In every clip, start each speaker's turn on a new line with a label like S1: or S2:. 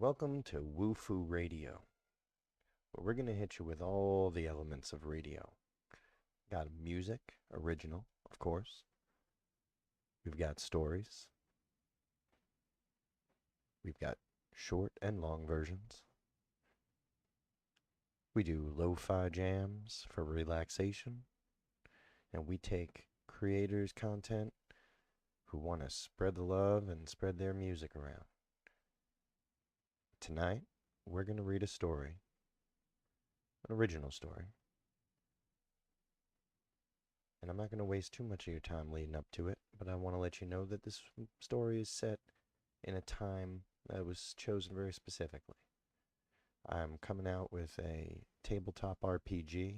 S1: Welcome to Woo-Foo Radio, where we're going to hit you with all the elements of radio. Got music, original, of course. We've got stories. We've got short and long versions. We do lo-fi jams for relaxation. And we take creators' content who want to spread the love and spread their music around. Tonight, we're going to read a story, an original story. And I'm not going to waste too much of your time leading up to it, but I want to let you know that this story is set in a time that was chosen very specifically. I'm coming out with a tabletop RPG,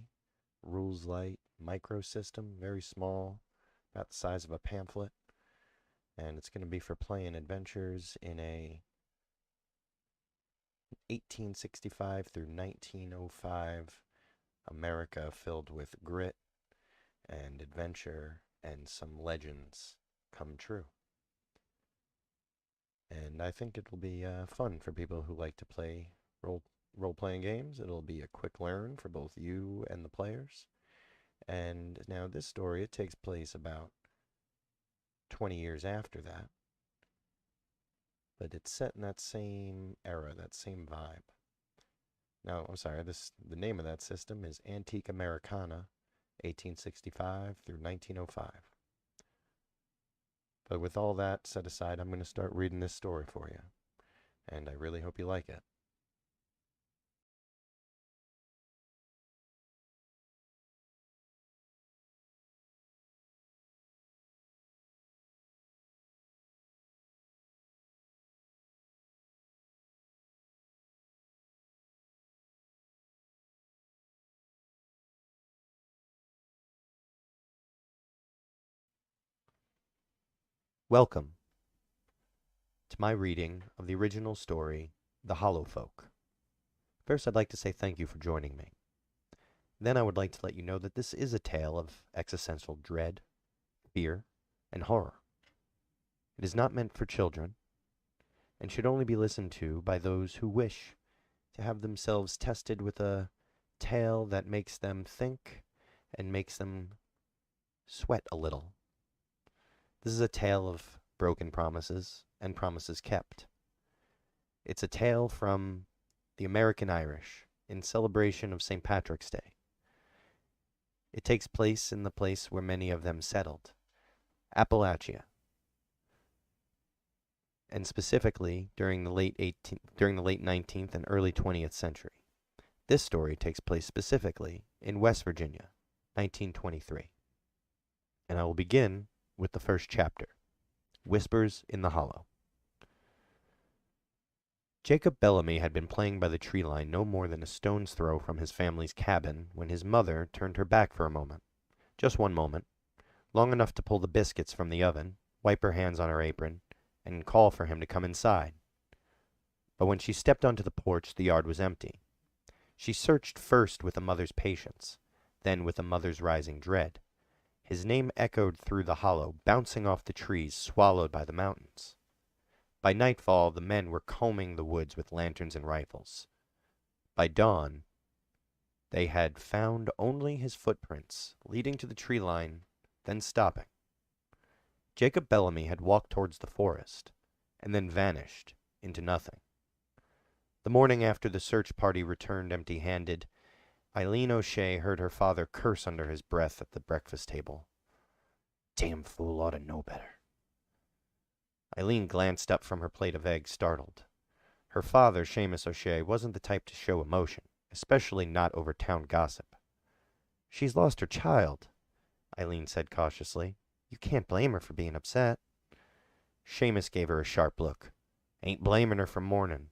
S1: rules light, micro system, very small, about the size of a pamphlet. And it's going to be for playing adventures in a 1865 through 1905 America filled with grit and adventure and some legends come true. And I think it'll be fun for people who like to play role-playing games. It'll be a quick learn for both you and the players. And now this story, it takes place about 20 years after that. But it's set in that same era, that same vibe. Now, I'm sorry, the name of that system is Antique Americana, 1865 through 1905. But with all that set aside, I'm going to start reading this story for you. And I really hope you like it. Welcome to my reading of the original story, The Hollow Folk. First, I'd like to say thank you for joining me. Then I would like to let you know that this is a tale of existential dread, fear, and horror. It is not meant for children, and should only be listened to by those who wish to have themselves tested with a tale that makes them think and makes them sweat a little. This is a tale of broken promises and promises kept. It's a tale from the American Irish in celebration of St. Patrick's Day. It takes place in the place where many of them settled, Appalachia, and specifically during the late 19th and early 20th century. This story takes place specifically in West Virginia, 1923. And I will begin with the first chapter, Whispers in the Hollow. Jacob Bellamy had been playing by the tree line no more than a stone's throw from his family's cabin when his mother turned her back for a moment. Just one moment, long enough to pull the biscuits from the oven, wipe her hands on her apron, and call for him to come inside. But when she stepped onto the porch, the yard was empty. She searched first with a mother's patience, then with a mother's rising dread. His name echoed through the hollow, bouncing off the trees swallowed by the mountains. By nightfall, the men were combing the woods with lanterns and rifles. By dawn, they had found only his footprints, leading to the tree line, then stopping. Jacob Bellamy had walked towards the forest, and then vanished into nothing. The morning after the search party returned empty-handed, Eileen O'Shea heard her father curse under his breath at the breakfast table. "Damn fool ought to know better." Eileen glanced up from her plate of eggs, startled. Her father, Seamus O'Shea, wasn't the type to show emotion, especially not over town gossip. "She's lost her child," Eileen said cautiously. "You can't blame her for being upset." Seamus gave her a sharp look. "Ain't blaming her for mourning,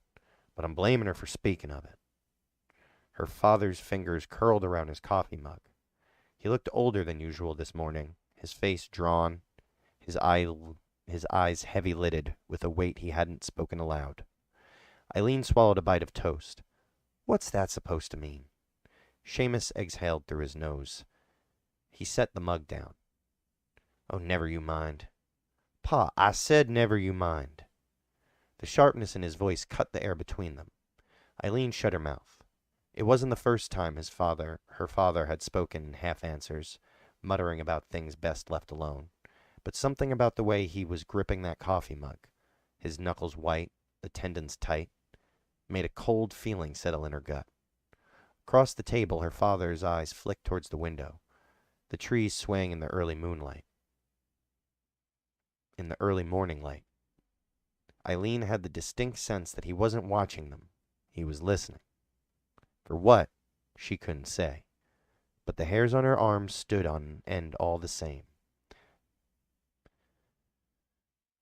S1: but I'm blaming her for speaking of it." Her father's fingers curled around his coffee mug. He looked older than usual this morning, his face drawn, his eyes heavy-lidded with a weight he hadn't spoken aloud. Eileen swallowed a bite of toast. "What's that supposed to mean?" Seamus exhaled through his nose. He set the mug down. "Oh, never you mind." "Pa, I said never you mind." The sharpness in his voice cut the air between them. Eileen shut her mouth. It wasn't the first time her father had spoken in half answers, muttering about things best left alone. But something about the way he was gripping that coffee mug, his knuckles white, the tendons tight, made a cold feeling settle in her gut. Across the table, her father's eyes flicked towards the window, the trees swaying in the early moonlight. In the early morning light. Eileen had the distinct sense that he wasn't watching them. He was listening. For what, she couldn't say. But the hairs on her arms stood on end all the same.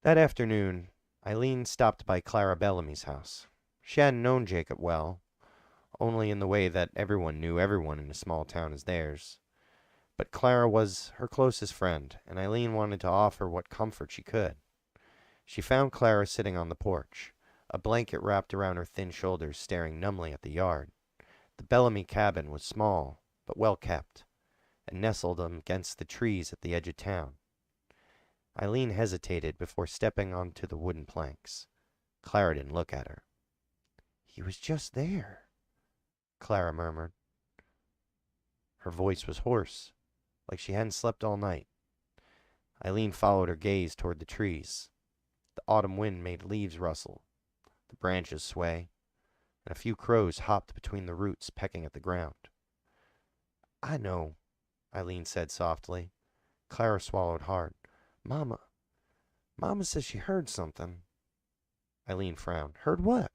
S1: That afternoon, Eileen stopped by Clara Bellamy's house. She hadn't known Jacob well, only in the way that everyone knew everyone in a small town as theirs. But Clara was her closest friend, and Eileen wanted to offer what comfort she could. She found Clara sitting on the porch, a blanket wrapped around her thin shoulders, staring numbly at the yard. The Bellamy cabin was small, but well kept, and nestled against the trees at the edge of town. Eileen hesitated before stepping onto the wooden planks. Clara didn't look at her. "He was just there," Clara murmured. Her voice was hoarse, like she hadn't slept all night. Eileen followed her gaze toward the trees. The autumn wind made leaves rustle, the branches sway, and a few crows hopped between the roots, pecking at the ground. "I know," Eileen said softly. Clara swallowed hard. Mama says she heard something." Eileen frowned. "Heard what?"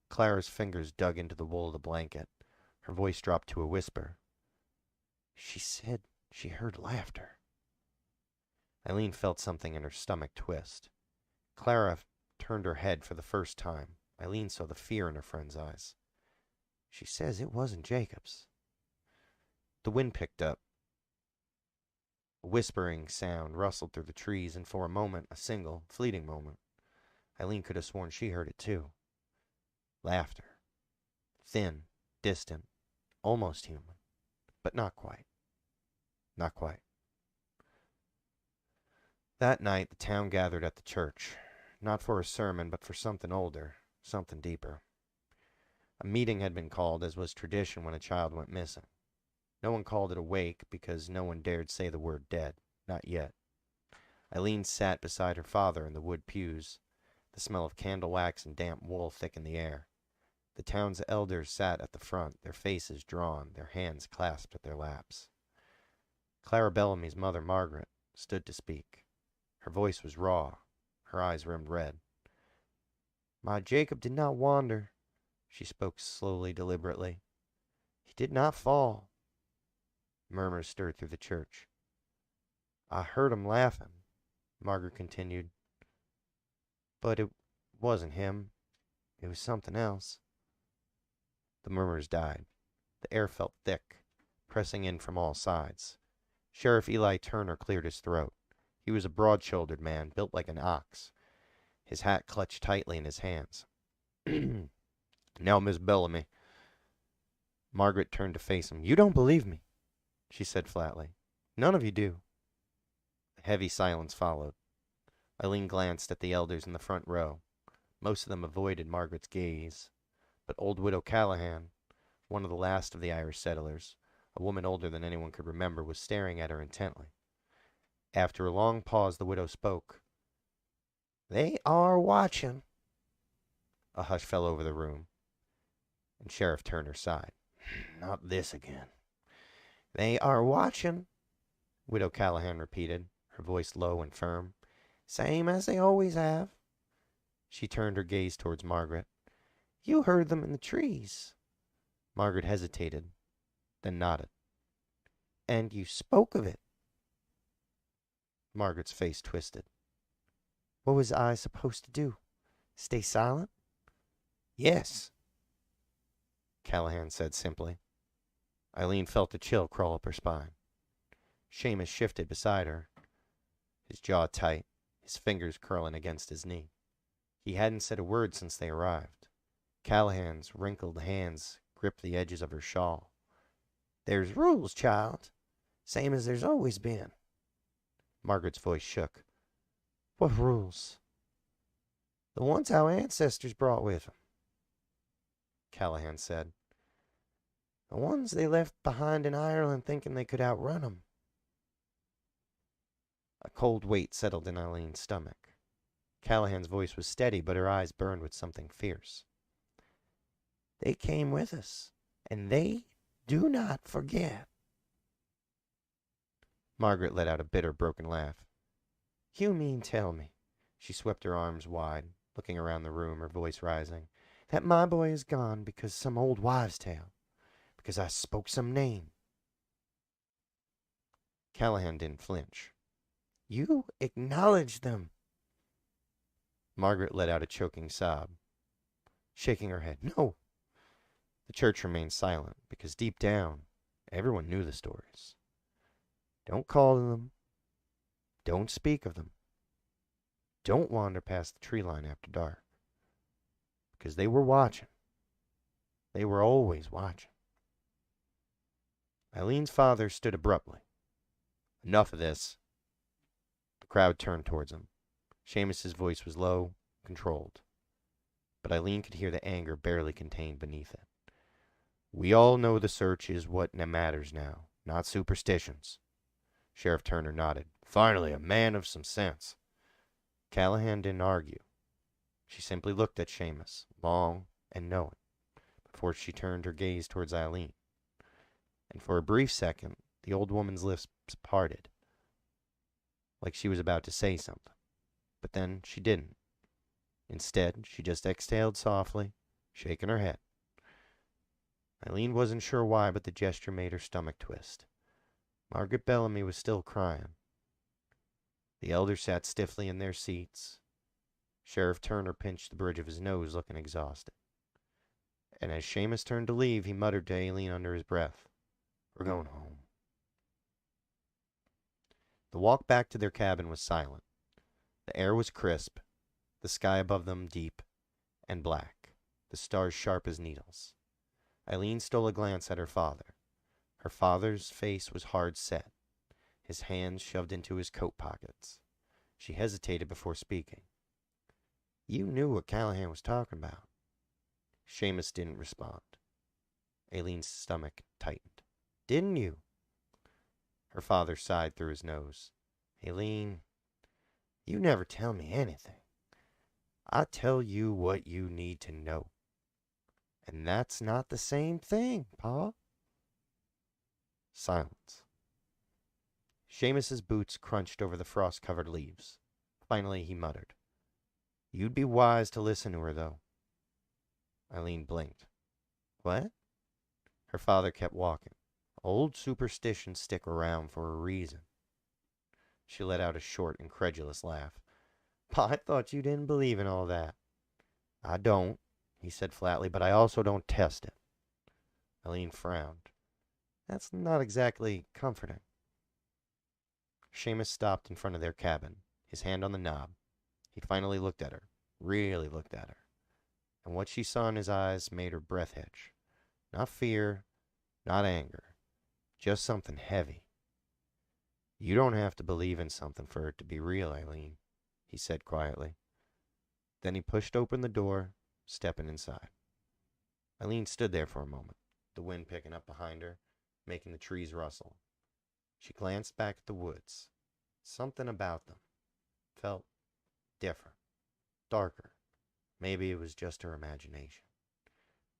S1: Clara's fingers dug into the wool of the blanket. Her voice dropped to a whisper. "She said she heard laughter." Eileen felt something in her stomach twist. Clara turned her head for the first time. Eileen saw the fear in her friend's eyes. "She says it wasn't Jacob's." The wind picked up. A whispering sound rustled through the trees, and for a moment, a single, fleeting moment, Eileen could have sworn she heard it too. Laughter. Thin, distant, almost human, but not quite. Not quite. That night, the town gathered at the church, not for a sermon, but for something older, something deeper. A meeting had been called, as was tradition when a child went missing. No one called it a wake because no one dared say the word dead. Not yet. Eileen sat beside her father in the wood pews. The smell of candle wax and damp wool thickened the air. The town's elders sat at the front, their faces drawn, their hands clasped at their laps. Clara Bellamy's mother, Margaret, stood to speak. Her voice was raw, her eyes rimmed red. "My Jacob did not wander," she spoke slowly, deliberately. "He did not fall." Murmurs stirred through the church. "I heard him laughing," Margaret continued. "But it wasn't him. It was something else." The murmurs died. The air felt thick, pressing in from all sides. Sheriff Eli Turner cleared his throat. He was a broad-shouldered man, built like an ox, his hat clutched tightly in his hands. "Now, Miss Bellamy." Margaret turned to face him. "You don't believe me," she said flatly. "None of you do." A heavy silence followed. Eileen glanced at the elders in the front row. Most of them avoided Margaret's gaze. But old Widow Callahan, one of the last of the Irish settlers, a woman older than anyone could remember, was staring at her intently. After a long pause, the widow spoke. "They are watching." A hush fell over the room, and Sheriff Turner sighed. "Not this again." "They are watching," Widow Callahan repeated, her voice low and firm. "Same as they always have." She turned her gaze towards Margaret. "You heard them in the trees." Margaret hesitated, then nodded. "And you spoke of it." Margaret's face twisted. "What was I supposed to do? Stay silent?" "Yes," Callahan said simply. Eileen felt a chill crawl up her spine. Seamus shifted beside her, his jaw tight, his fingers curling against his knee. He hadn't said a word since they arrived. Callahan's wrinkled hands gripped the edges of her shawl. "There's rules, child, same as there's always been." Margaret's voice shook. "What rules?" The ones our ancestors brought with them, Callahan said. The ones they left behind in Ireland thinking they could outrun 'em. A cold weight settled in Eileen's stomach. Callahan's voice was steady, but her eyes burned with something fierce. They came with us, and they do not forget. Margaret let out a bitter, broken laugh. You mean tell me, she swept her arms wide, looking around the room, her voice rising, that my boy is gone because some old wives' tale, because I spoke some name. Callahan didn't flinch. You acknowledge them. Margaret let out a choking sob, shaking her head. No. The church remained silent, because deep down, everyone knew the stories. Don't call to them. Don't speak of them. Don't wander past the tree line after dark. Because they were watching. They were always watching. Eileen's father stood abruptly. Enough of this. The crowd turned towards him. Seamus's voice was low, controlled. But Eileen could hear the anger barely contained beneath it. We all know the search is what matters now, not superstitions. Sheriff Turner nodded. Finally, a man of some sense. Callahan didn't argue. She simply looked at Seamus, long and knowing, before she turned her gaze towards Eileen. And for a brief second, the old woman's lips parted, like she was about to say something. But then she didn't. Instead, she just exhaled softly, shaking her head. Eileen wasn't sure why, but the gesture made her stomach twist. Margaret Bellamy was still crying. The elders sat stiffly in their seats. Sheriff Turner pinched the bridge of his nose, looking exhausted. And as Seamus turned to leave, he muttered to Eileen under his breath, We're going home. The walk back to their cabin was silent. The air was crisp, the sky above them deep and black, the stars sharp as needles. Eileen stole a glance at her father. Her father's face was hard set, his hands shoved into his coat pockets. She hesitated before speaking. You knew what Callahan was talking about. Seamus didn't respond. Eileen's stomach tightened. Didn't you? Her father sighed through his nose. Eileen, you never tell me anything. I tell you what you need to know. And that's not the same thing, Pa. Silence. Seamus's boots crunched over the frost-covered leaves. Finally he muttered, You'd be wise to listen to her, though. Eileen blinked. What? Her father kept walking. Old superstitions stick around for a reason. She let out a short, incredulous laugh. Pa, I thought you didn't believe in all that. I don't, he said flatly, but I also don't test it. Eileen frowned. That's not exactly comforting. Seamus stopped in front of their cabin, his hand on the knob. He finally looked at her, really looked at her. And what she saw in his eyes made her breath hitch. Not fear, not anger, just something heavy. You don't have to believe in something for it to be real, Eileen, he said quietly. Then he pushed open the door, stepping inside. Eileen stood there for a moment, the wind picking up behind her, making the trees rustle. She glanced back at the woods. Something about them felt different, darker. Maybe it was just her imagination.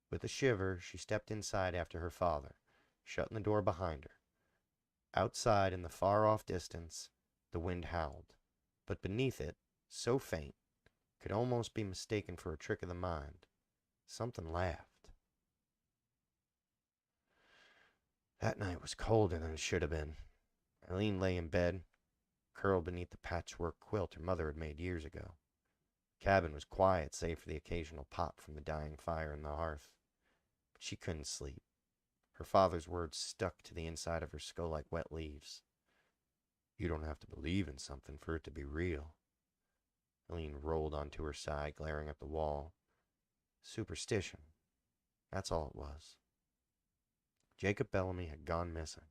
S1: With a shiver, she stepped inside after her father, shutting the door behind her. Outside, in the far-off distance, the wind howled, but beneath it, so faint, could almost be mistaken for a trick of the mind. Something laughed. That night was colder than it should have been. Eileen lay in bed, curled beneath the patchwork quilt her mother had made years ago. The cabin was quiet, save for the occasional pop from the dying fire in the hearth. But she couldn't sleep. Her father's words stuck to the inside of her skull like wet leaves. You don't have to believe in something for it to be real. Eileen rolled onto her side, glaring at the wall. Superstition. That's all it was. Jacob Bellamy had gone missing.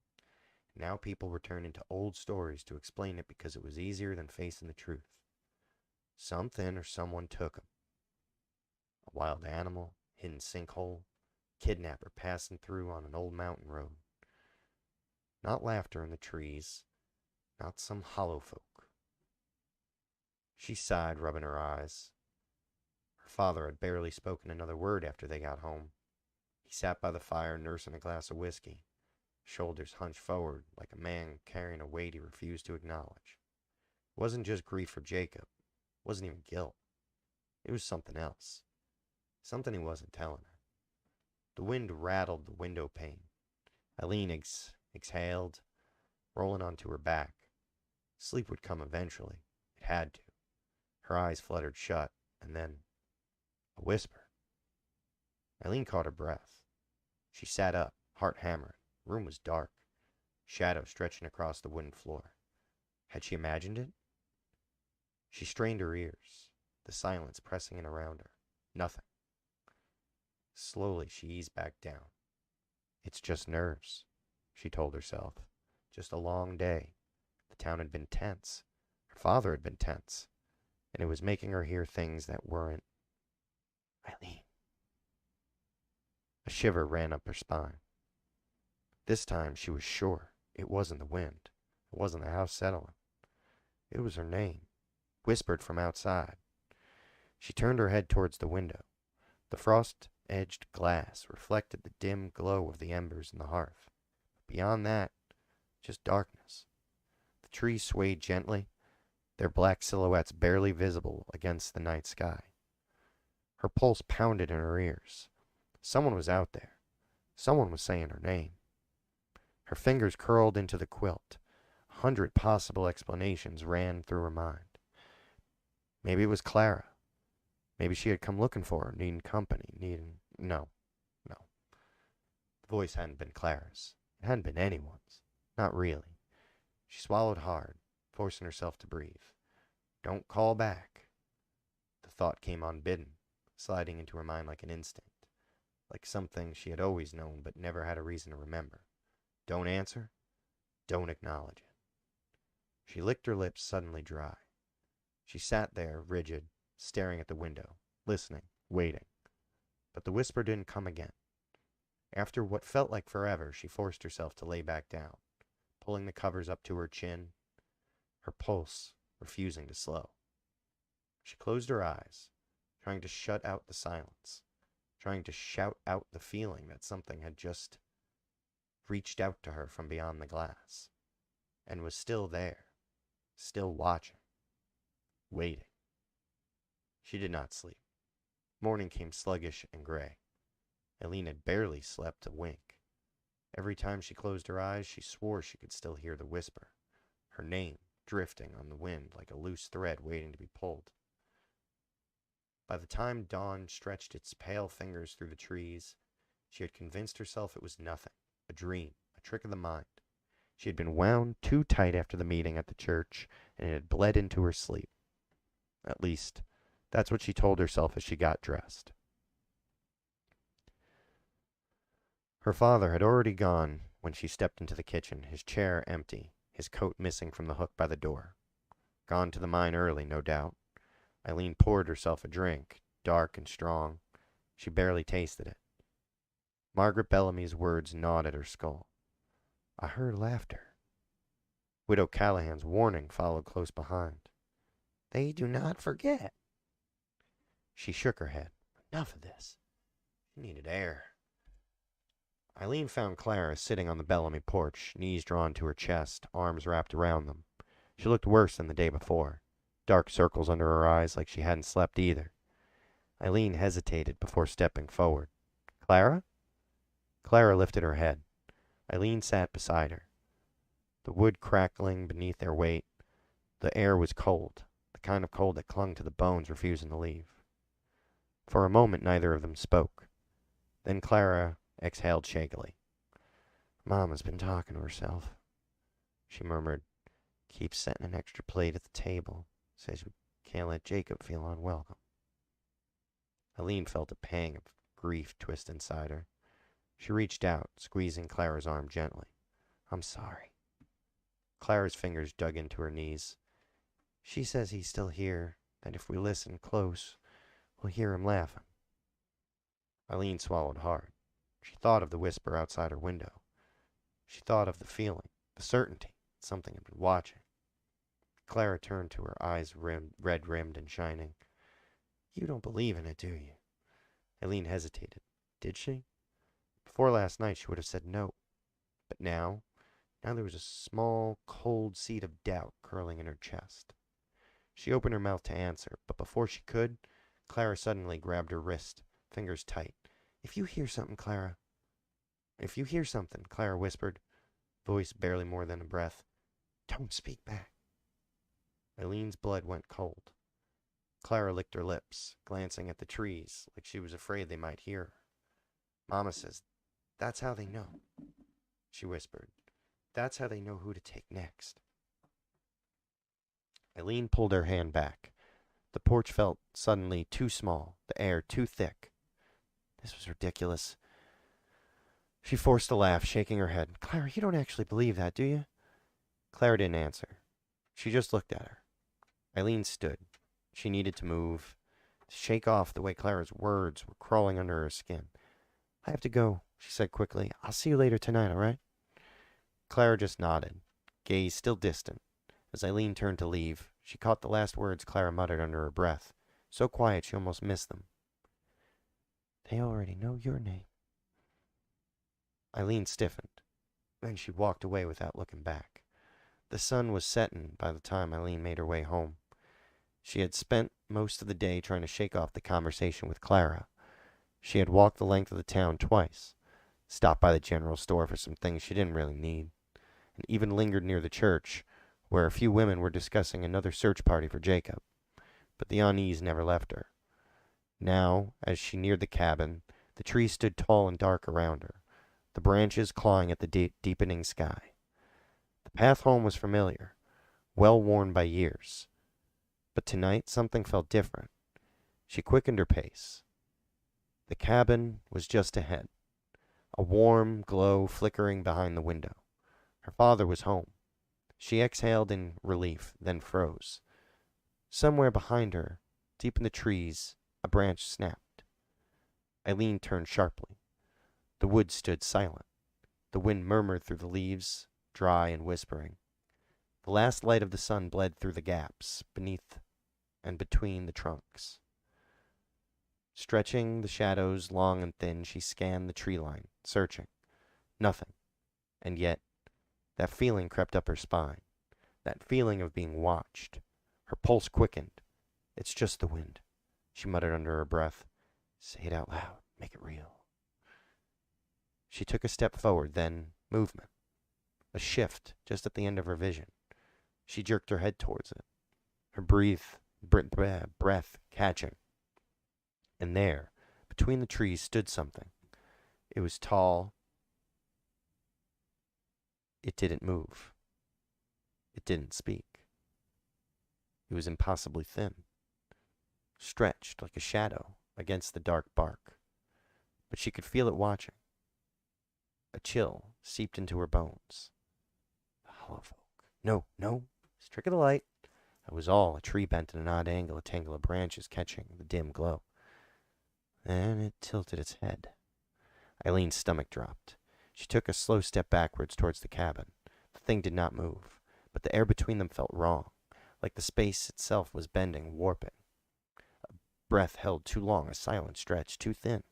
S1: Now people were turning to old stories to explain it because it was easier than facing the truth. Something or someone took him. A wild animal, hidden sinkhole, kidnapper passing through on an old mountain road. Not laughter in the trees, not some hollow folk. She sighed, rubbing her eyes. Her father had barely spoken another word after they got home. He sat by the fire nursing a glass of whiskey, shoulders hunched forward like a man carrying a weight he refused to acknowledge. It wasn't just grief for Jacob. It wasn't even guilt. It was something else. Something he wasn't telling her. The wind rattled the window pane. Eileen exhaled, rolling onto her back. Sleep would come eventually. It had to. Her eyes fluttered shut, and then a whisper. Eileen caught her breath. She sat up, heart hammering. The room was dark, shadow stretching across the wooden floor. Had she imagined it? She strained her ears, the silence pressing in around her. Nothing. Slowly she eased back down. It's just nerves, she told herself. Just a long day. The town had been tense. Her father had been tense. And it was making her hear things that weren't. Eileen. A shiver ran up her spine. This time she was sure it wasn't the wind. It wasn't the house settling. It was her name, whispered from outside. She turned her head towards the window. The frost-edged glass reflected the dim glow of the embers in the hearth. Beyond that, just darkness. The trees swayed gently, their black silhouettes barely visible against the night sky. Her pulse pounded in her ears. Someone was out there. Someone was saying her name. Her fingers curled into the quilt. 100 possible explanations ran through her mind. Maybe it was Clara. Maybe she had come looking for her, needing company, No. The voice hadn't been Clara's. It hadn't been anyone's. Not really. She swallowed hard, forcing herself to breathe. Don't call back. The thought came unbidden, sliding into her mind like an instinct, like something she had always known but never had a reason to remember. Don't answer. Don't acknowledge it. She licked her lips suddenly dry. She sat there, rigid, staring at the window, listening, waiting. But the whisper didn't come again. After what felt like forever, she forced herself to lay back down, pulling the covers up to her chin, her pulse refusing to slow. She closed her eyes, trying to shut out the silence, trying to shout out the feeling that something had just reached out to her from beyond the glass, and was still there, still watching, waiting. She did not sleep. Morning came sluggish and gray. Eileen had barely slept a wink. Every time she closed her eyes, she swore she could still hear the whisper, her name drifting on the wind like a loose thread waiting to be pulled. By the time dawn stretched its pale fingers through the trees, she had convinced herself it was nothing, a dream, a trick of the mind. She had been wound too tight after the meeting at the church, and it had bled into her sleep. At least, that's what she told herself as she got dressed. Her father had already gone when she stepped into the kitchen, his chair empty, his coat missing from the hook by the door. Gone to the mine early, no doubt. Eileen poured herself a drink, dark and strong. She barely tasted it. Margaret Bellamy's words gnawed at her skull. I heard laughter. Widow Callahan's warning followed close behind. They do not forget. She shook her head. Enough of this. She needed air. Eileen found Clara sitting on the Bellamy porch, knees drawn to her chest, arms wrapped around them. She looked worse than the day before. Dark circles under her eyes like she hadn't slept either. Eileen hesitated before stepping forward. Clara? Clara lifted her head. Eileen sat beside her. The wood crackling beneath their weight. The air was cold, the kind of cold that clung to the bones, refusing to leave. For a moment neither of them spoke. Then Clara exhaled shakily. Mama's been talking to herself, she murmured. Keeps setting an extra plate at the table. Says we can't let Jacob feel unwelcome. Eileen felt a pang of grief twist inside her. She reached out, squeezing Clara's arm gently. I'm sorry. Clara's fingers dug into her knees. She says he's still here, that if we listen close, we'll hear him laughing. Eileen swallowed hard. She thought of the whisper outside her window. She thought of the feeling, the certainty that something had been watching. Clara turned to her, eyes red-rimmed and shining. You don't believe in it, do you? Eileen hesitated. Did she? Before last night she would have said no. But now there was a small, cold seed of doubt curling in her chest. She opened her mouth to answer, but before she could, Clara suddenly grabbed her wrist, fingers tight. If you hear something, Clara, Clara whispered, voice barely more than a breath, don't speak back. Eileen's blood went cold. Clara licked her lips, glancing at the trees like she was afraid they might hear her. Mama says, that's how they know, she whispered. That's how they know who to take next. Eileen pulled her hand back. The porch felt suddenly too small, the air too thick. This was ridiculous. She forced a laugh, shaking her head. Clara, you don't actually believe that, do you? Clara didn't answer. She just looked at her. Eileen stood. She needed to move, to shake off the way Clara's words were crawling under her skin. I have to go, she said quickly. I'll see you later tonight, all right? Clara just nodded, gaze still distant. As Eileen turned to leave, she caught the last words Clara muttered under her breath, so quiet she almost missed them. They already know your name. Eileen stiffened. Then she walked away without looking back. The sun was setting by the time Eileen made her way home. She had spent most of the day trying to shake off the conversation with Clara. She had walked the length of the town twice, stopped by the general store for some things she didn't really need, and even lingered near the church, where a few women were discussing another search party for Jacob. But the unease never left her. Now, as she neared the cabin, the trees stood tall and dark around her, the branches clawing at the deepening sky. The path home was familiar, well worn by years. But tonight something felt different. She quickened her pace. The cabin was just ahead, a warm glow flickering behind the window. Her father was home. She exhaled in relief, then froze. Somewhere behind her, deep in the trees, a branch snapped. Eileen turned sharply. The woods stood silent. The wind murmured through the leaves, dry and whispering. The last light of the sun bled through the gaps, beneath and between the trunks. Stretching the shadows long and thin, she scanned the tree line, searching. Nothing. And yet, that feeling crept up her spine. That feeling of being watched. Her pulse quickened. It's just the wind, she muttered under her breath. Say it out loud. Make it real. She took a step forward, then movement. A shift just at the end of her vision. She jerked her head towards it, her breath catching. And there, between the trees, stood something. It was tall. It didn't move. It didn't speak. It was impossibly thin, stretched like a shadow against the dark bark. But she could feel it watching. A chill seeped into her bones. The hollow folk. No. It's a trick of the light. It was all a tree bent at an odd angle, a tangle of branches catching the dim glow. Then it tilted its head. Eileen's stomach dropped. She took a slow step backwards towards the cabin. The thing did not move, but the air between them felt wrong, like the space itself was bending, warping. A breath held too long, a silent stretch too thin.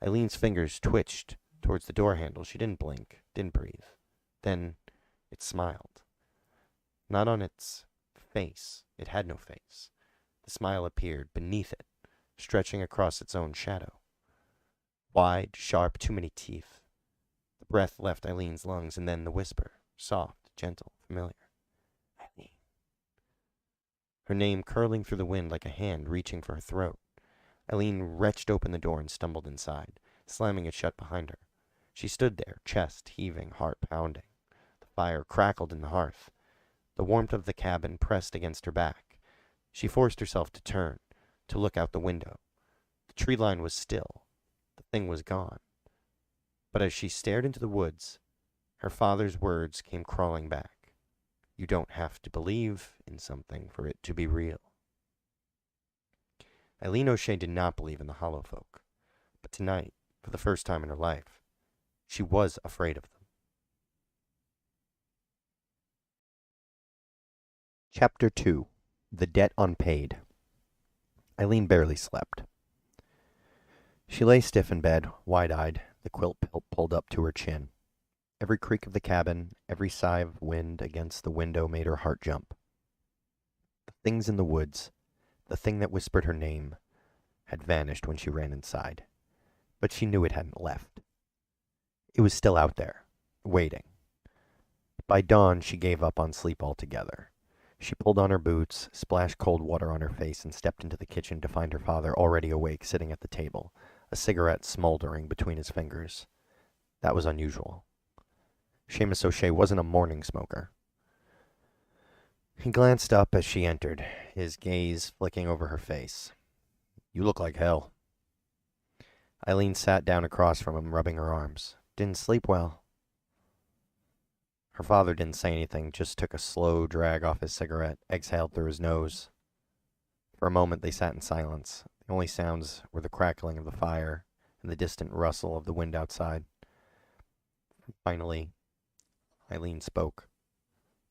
S1: Eileen's fingers twitched towards the door handle. She didn't blink, didn't breathe. Then it smiled. Not on its face. It had no face. The smile appeared beneath it, stretching across its own shadow. Wide, sharp, too many teeth. The breath left Eileen's lungs, and then the whisper, soft, gentle, familiar. Eileen. Her name curling through the wind like a hand reaching for her throat. Eileen wrenched open the door and stumbled inside, slamming it shut behind her. She stood there, chest heaving, heart pounding. The fire crackled in the hearth. The warmth of the cabin pressed against her back. She forced herself to turn, to look out the window. The tree line was still. The thing was gone. But as she stared into the woods, her father's words came crawling back. You don't have to believe in something for it to be real. Eileen O'Shea did not believe in the hollow folk, but tonight, for the first time in her life, she was afraid of them. Chapter 2. The Debt Unpaid. Eileen barely slept. She lay stiff in bed, wide-eyed, the quilt pulled up to her chin. Every creak of the cabin, every sigh of wind against the window made her heart jump. The things in the woods, the thing that whispered her name, had vanished when she ran inside, but she knew it hadn't left. It was still out there, waiting. By dawn, she gave up on sleep altogether. She pulled on her boots, splashed cold water on her face, and stepped into the kitchen to find her father already awake, sitting at the table, a cigarette smoldering between his fingers. That was unusual. Seamus O'Shea wasn't a morning smoker. He glanced up as she entered, his gaze flicking over her face. "You look like hell." Eileen sat down across from him, rubbing her arms. "Didn't sleep well." Her father didn't say anything, just took a slow drag off his cigarette, exhaled through his nose. For a moment they sat in silence. The only sounds were the crackling of the fire and the distant rustle of the wind outside. Finally, Eileen spoke.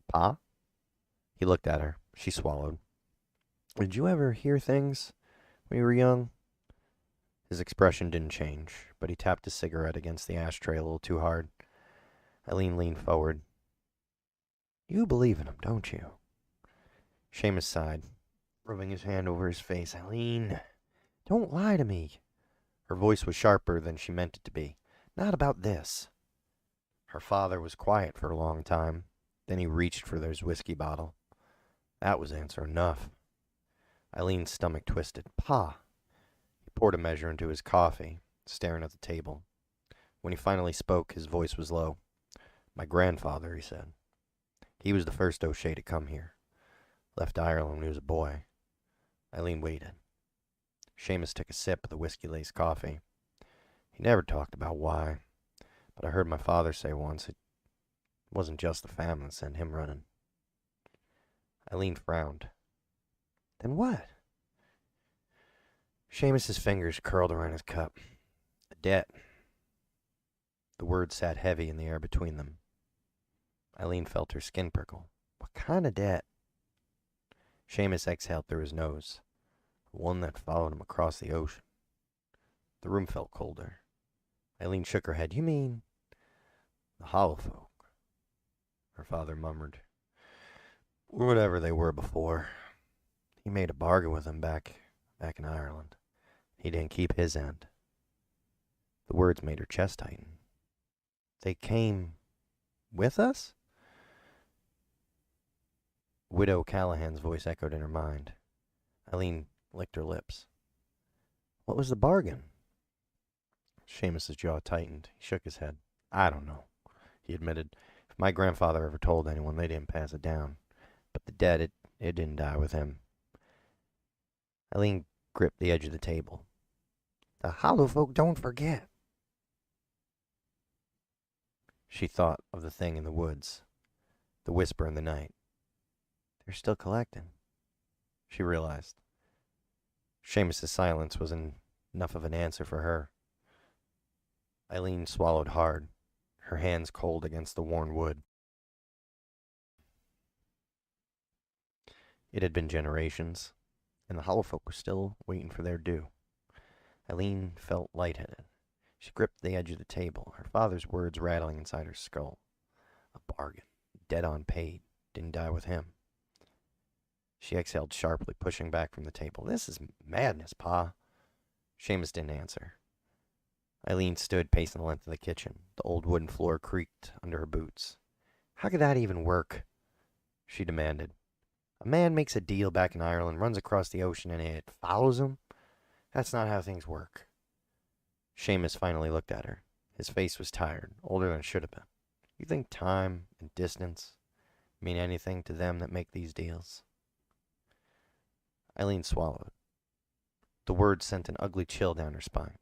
S1: "Pa?" He looked at her. She swallowed. "Did you ever hear things when you were young?" His expression didn't change, but he tapped his cigarette against the ashtray a little too hard. Eileen leaned forward. "You believe in him, don't you?" Seamus sighed, rubbing his hand over his face. "Eileen, don't lie to me." Her voice was sharper than she meant it to be. "Not about this." Her father was quiet for a long time. Then he reached for his whiskey bottle. That was answer enough. Eileen's stomach twisted. "Pa." He poured a measure into his coffee, staring at the table. When he finally spoke, his voice was low. "My grandfather," he said. "He was the first O'Shea to come here. Left Ireland when he was a boy." Eileen waited. Seamus took a sip of the whiskey-laced coffee. He never talked about why, but I heard my father say once it wasn't just the family that sent him running. Eileen frowned. "Then what?" Seamus's fingers curled around his cup. "A debt." The words sat heavy in the air between them. Eileen felt her skin prickle. "What kind of debt?" Seamus exhaled through his nose. The one that followed him across the ocean. The room felt colder. Eileen shook her head. "You mean the hollow folk?" Her father murmured. "Whatever they were before. He made a bargain with them back in Ireland. He didn't keep his end." The words made her chest tighten. "They came with us?" Widow Callahan's voice echoed in her mind. Eileen licked her lips. "What was the bargain?" Seamus's jaw tightened. He shook his head. "I don't know," he admitted. "If my grandfather ever told anyone, they didn't pass it down. But the debt, it didn't die with him." Eileen gripped the edge of the table. "The hollow folk don't forget." She thought of the thing in the woods, the whisper in the night. They're still collecting, she realized. Seamus's silence was enough of an answer for her. Eileen swallowed hard, her hands cold against the worn wood. It had been generations, and the hollow folk were still waiting for their due. Eileen felt lightheaded. She gripped the edge of the table, her father's words rattling inside her skull. A bargain, dead on paid, didn't die with him. She exhaled sharply, pushing back from the table. "This is madness, Pa." Seamus didn't answer. Eileen stood pacing the length of the kitchen. The old wooden floor creaked under her boots. "How could that even work?" she demanded. "A man makes a deal back in Ireland, runs across the ocean, and it follows him? That's not how things work." Seamus finally looked at her. His face was tired, older than it should have been. "You think time and distance mean anything to them that make these deals?" Eileen swallowed. The words sent an ugly chill down her spine.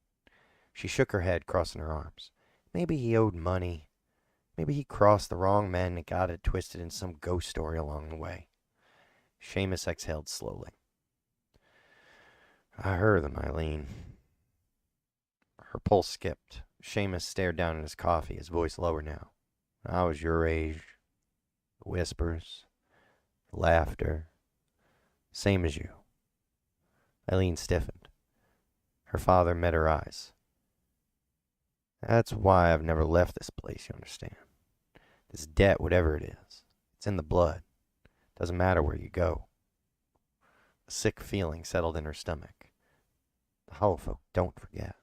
S1: She shook her head, crossing her arms. Maybe he owed money. Maybe he crossed the wrong men and got it twisted in some ghost story along the way. Seamus exhaled slowly. I heard them, Eileen. Her pulse skipped. Seamus stared down at his coffee, his voice lower now. I was your age. The whispers, the laughter, same as you. Eileen stiffened. Her father met her eyes. That's why I've never left this place, you understand. This debt, whatever it is, it's in the blood. Doesn't matter where you go. A sick feeling settled in her stomach. The hollow folk don't forget.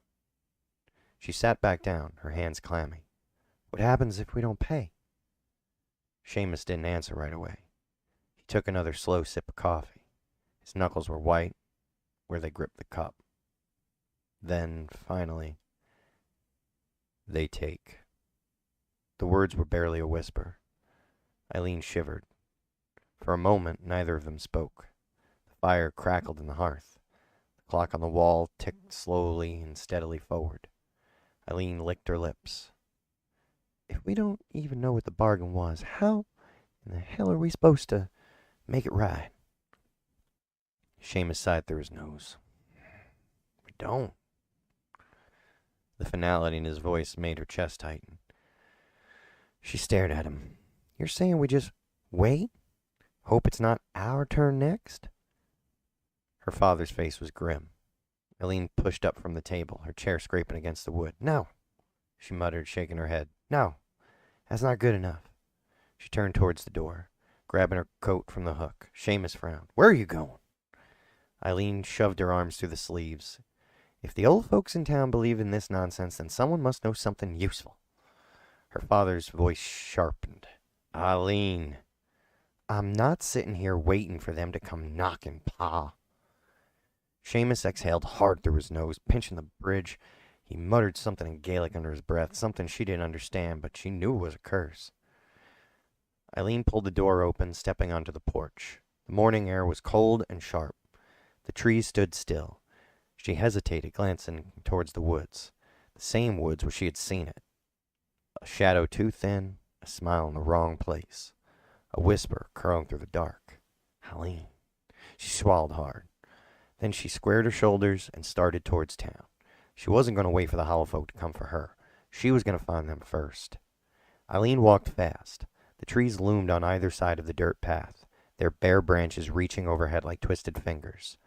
S1: She sat back down, her hands clammy. What happens if we don't pay? Seamus didn't answer right away. He took another slow sip of coffee. His knuckles were white where they gripped the cup. Then, finally, they take. The words were barely a whisper. Eileen shivered. For a moment, neither of them spoke. The fire crackled in the hearth. The clock on the wall ticked slowly and steadily forward. Eileen licked her lips. If we don't even know what the bargain was, how in the hell are we supposed to make it right? Seamus sighed through his nose. We don't. The finality in his voice made her chest tighten. She stared at him. You're saying we just wait? Hope it's not our turn next? Her father's face was grim. Eileen pushed up from the table, her chair scraping against the wood. No, she muttered, shaking her head. No, that's not good enough. She turned towards the door, grabbing her coat from the hook. Seamus frowned. Where are you going? Eileen shoved her arms through the sleeves. If the old folks in town believe in this nonsense, then someone must know something useful. Her father's voice sharpened. Eileen, I'm not sitting here waiting for them to come knocking, Pa. Seamus exhaled hard through his nose, pinching the bridge. He muttered something in Gaelic under his breath, something she didn't understand, but she knew it was a curse. Eileen pulled the door open, stepping onto the porch. The morning air was cold and sharp. The trees stood still. She hesitated, glancing towards the woods, the same woods where she had seen it. A shadow too thin, a smile in the wrong place, a whisper curling through the dark. Eileen. She swallowed hard. Then she squared her shoulders and started towards town. She wasn't going to wait for the hollow folk to come for her. She was going to find them first. Eileen walked fast. The trees loomed on either side of the dirt path, their bare branches reaching overhead like twisted fingers.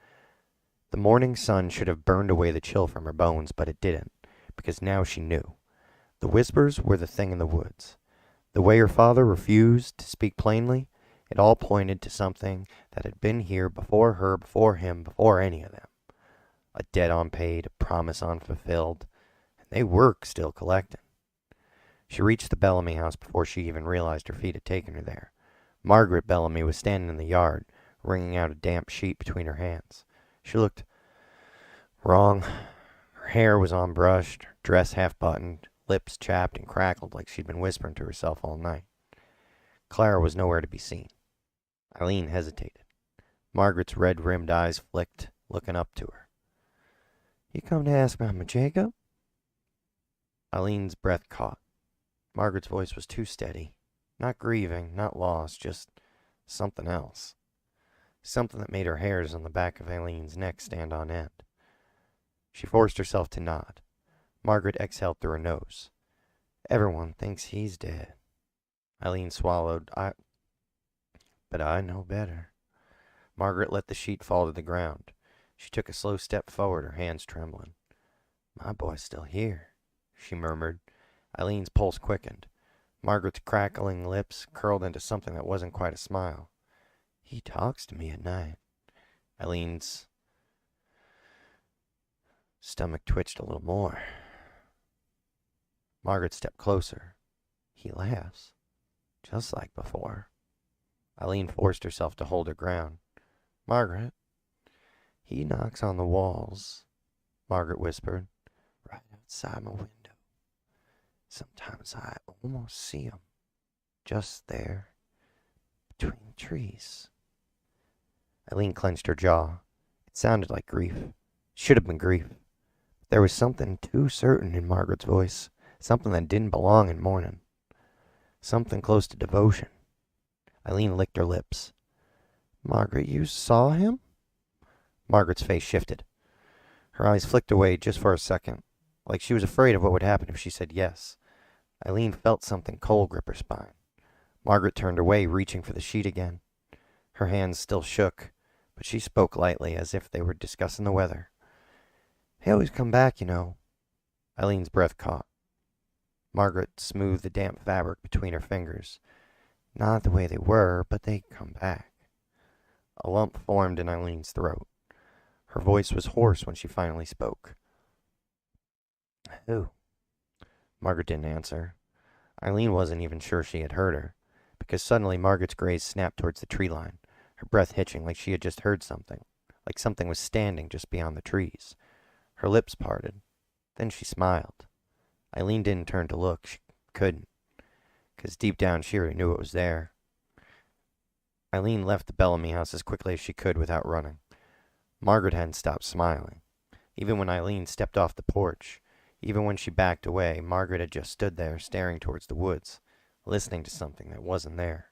S1: The morning sun should have burned away the chill from her bones, but it didn't, because now she knew. The whispers were the thing in the woods. The way her father refused to speak plainly, it all pointed to something that had been here before her, before him, before any of them. A debt unpaid, a promise unfulfilled, and they were still collecting. She reached the Bellamy house before she even realized her feet had taken her there. Margaret Bellamy was standing in the yard, wringing out a damp sheet between her hands. She looked wrong. Her hair was unbrushed, her dress half-buttoned, lips chapped and crackled like she'd been whispering to herself all night. Clara was nowhere to be seen. Eileen hesitated. Margaret's red-rimmed eyes flicked, looking up to her. You come to ask about my Jacob? Eileen's breath caught. Margaret's voice was too steady. Not grieving, not lost, just something else. Something that made her hairs on the back of Eileen's neck stand on end. She forced herself to nod. Margaret exhaled through her nose. Everyone thinks he's dead. Eileen swallowed. But I know better. Margaret let the sheet fall to the ground. She took a slow step forward, her hands trembling. My boy's still here, she murmured. Eileen's pulse quickened. Margaret's crackling lips curled into something that wasn't quite a smile. He talks to me at night. Eileen's stomach twitched a little more. Margaret stepped closer. He laughs, just like before. Eileen forced herself to hold her ground. Margaret, he knocks on the walls, Margaret whispered, right outside my window. Sometimes I almost see him, just there, between trees. Eileen clenched her jaw. It sounded like grief. It should have been grief. There was something too certain in Margaret's voice, something that didn't belong in mourning, something close to devotion. Eileen licked her lips. Margaret, you saw him? Margaret's face shifted. Her eyes flicked away just for a second, like she was afraid of what would happen if she said yes. Eileen felt something cold grip her spine. Margaret turned away, reaching for the sheet again. Her hands still shook, but she spoke lightly, as if they were discussing the weather. "They always come back, you know." Eileen's breath caught. Margaret smoothed the damp fabric between her fingers. "Not the way they were, but they come back." A lump formed in Eileen's throat. Her voice was hoarse when she finally spoke. "Who?" Margaret didn't answer. Eileen wasn't even sure she had heard her, because suddenly Margaret's gaze snapped towards the tree line, her breath hitching like she had just heard something, like something was standing just beyond the trees. Her lips parted. Then she smiled. Eileen didn't turn to look. She couldn't, because deep down she already knew it was there. Eileen left the Bellamy house as quickly as she could without running. Margaret hadn't stopped smiling. Even when Eileen stepped off the porch, even when she backed away, Margaret had just stood there staring towards the woods, listening to something that wasn't there.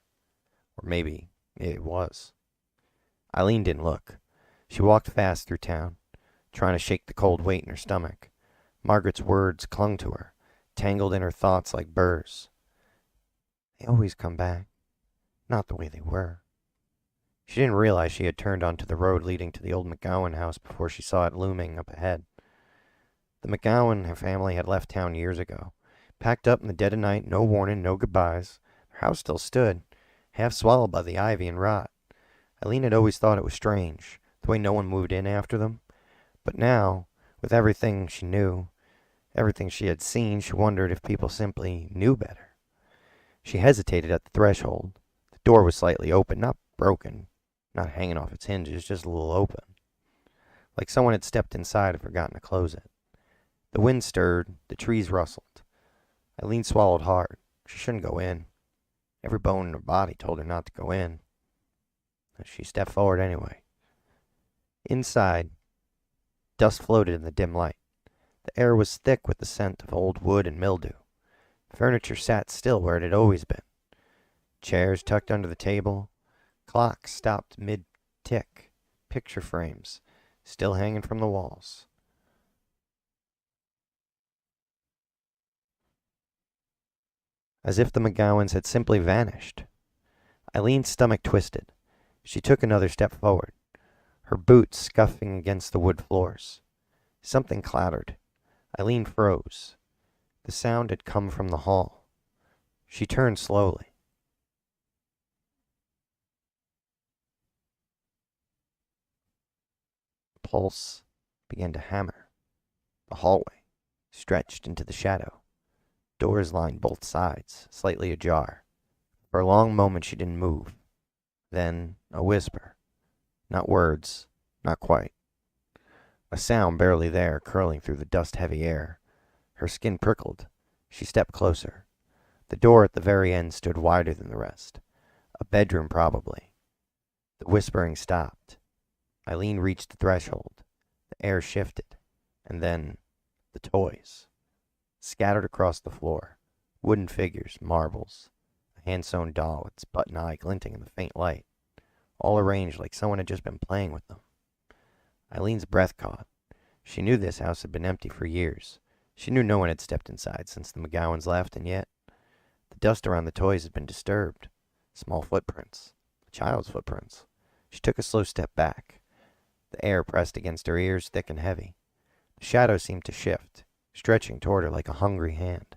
S1: Or maybe it was. Eileen didn't look. She walked fast through town, trying to shake the cold weight in her stomach. Margaret's words clung to her, tangled in her thoughts like burrs. "They always come back. Not the way they were." She didn't realize she had turned onto the road leading to the old McGowan house before she saw it looming up ahead. The McGowan family had left town years ago. Packed up in the dead of night, no warning, no goodbyes. Her house still stood, half swallowed by the ivy and rot. Eileen had always thought it was strange, the way no one moved in after them. But now, with everything she knew, everything she had seen, she wondered if people simply knew better. She hesitated at the threshold. The door was slightly open, not broken, not hanging off its hinges, just a little open. Like someone had stepped inside and forgotten to close it. The wind stirred, the trees rustled. Eileen swallowed hard. She shouldn't go in. Every bone in her body told her not to go in. She stepped forward anyway. Inside, dust floated in the dim light. The air was thick with the scent of old wood and mildew. Furniture sat still where it had always been. Chairs tucked under the table. Clocks stopped mid-tick. Picture frames still hanging from the walls. As if the McGowans had simply vanished. Eileen's stomach twisted. She took another step forward, her boots scuffing against the wood floors. Something clattered. Eileen froze. The sound had come from the hall. She turned slowly. The pulse began to hammer. The hallway stretched into the shadow. Doors lined both sides, slightly ajar. For a long moment she didn't move. Then a whisper. Not words, not quite. A sound barely there, curling through the dust-heavy air. Her skin prickled. She stepped closer. The door at the very end stood wider than the rest. A bedroom, probably. The whispering stopped. Eileen reached the threshold. The air shifted. And then the toys. Scattered across the floor. Wooden figures, marbles. A hand-sewn doll, its button eye glinting in the faint light. All arranged like someone had just been playing with them. Eileen's breath caught. She knew this house had been empty for years. She knew no one had stepped inside since the McGowans left, and yet the dust around the toys had been disturbed. Small footprints. A child's footprints. She took a slow step back. The air pressed against her ears, thick and heavy. The shadow seemed to shift, stretching toward her like a hungry hand.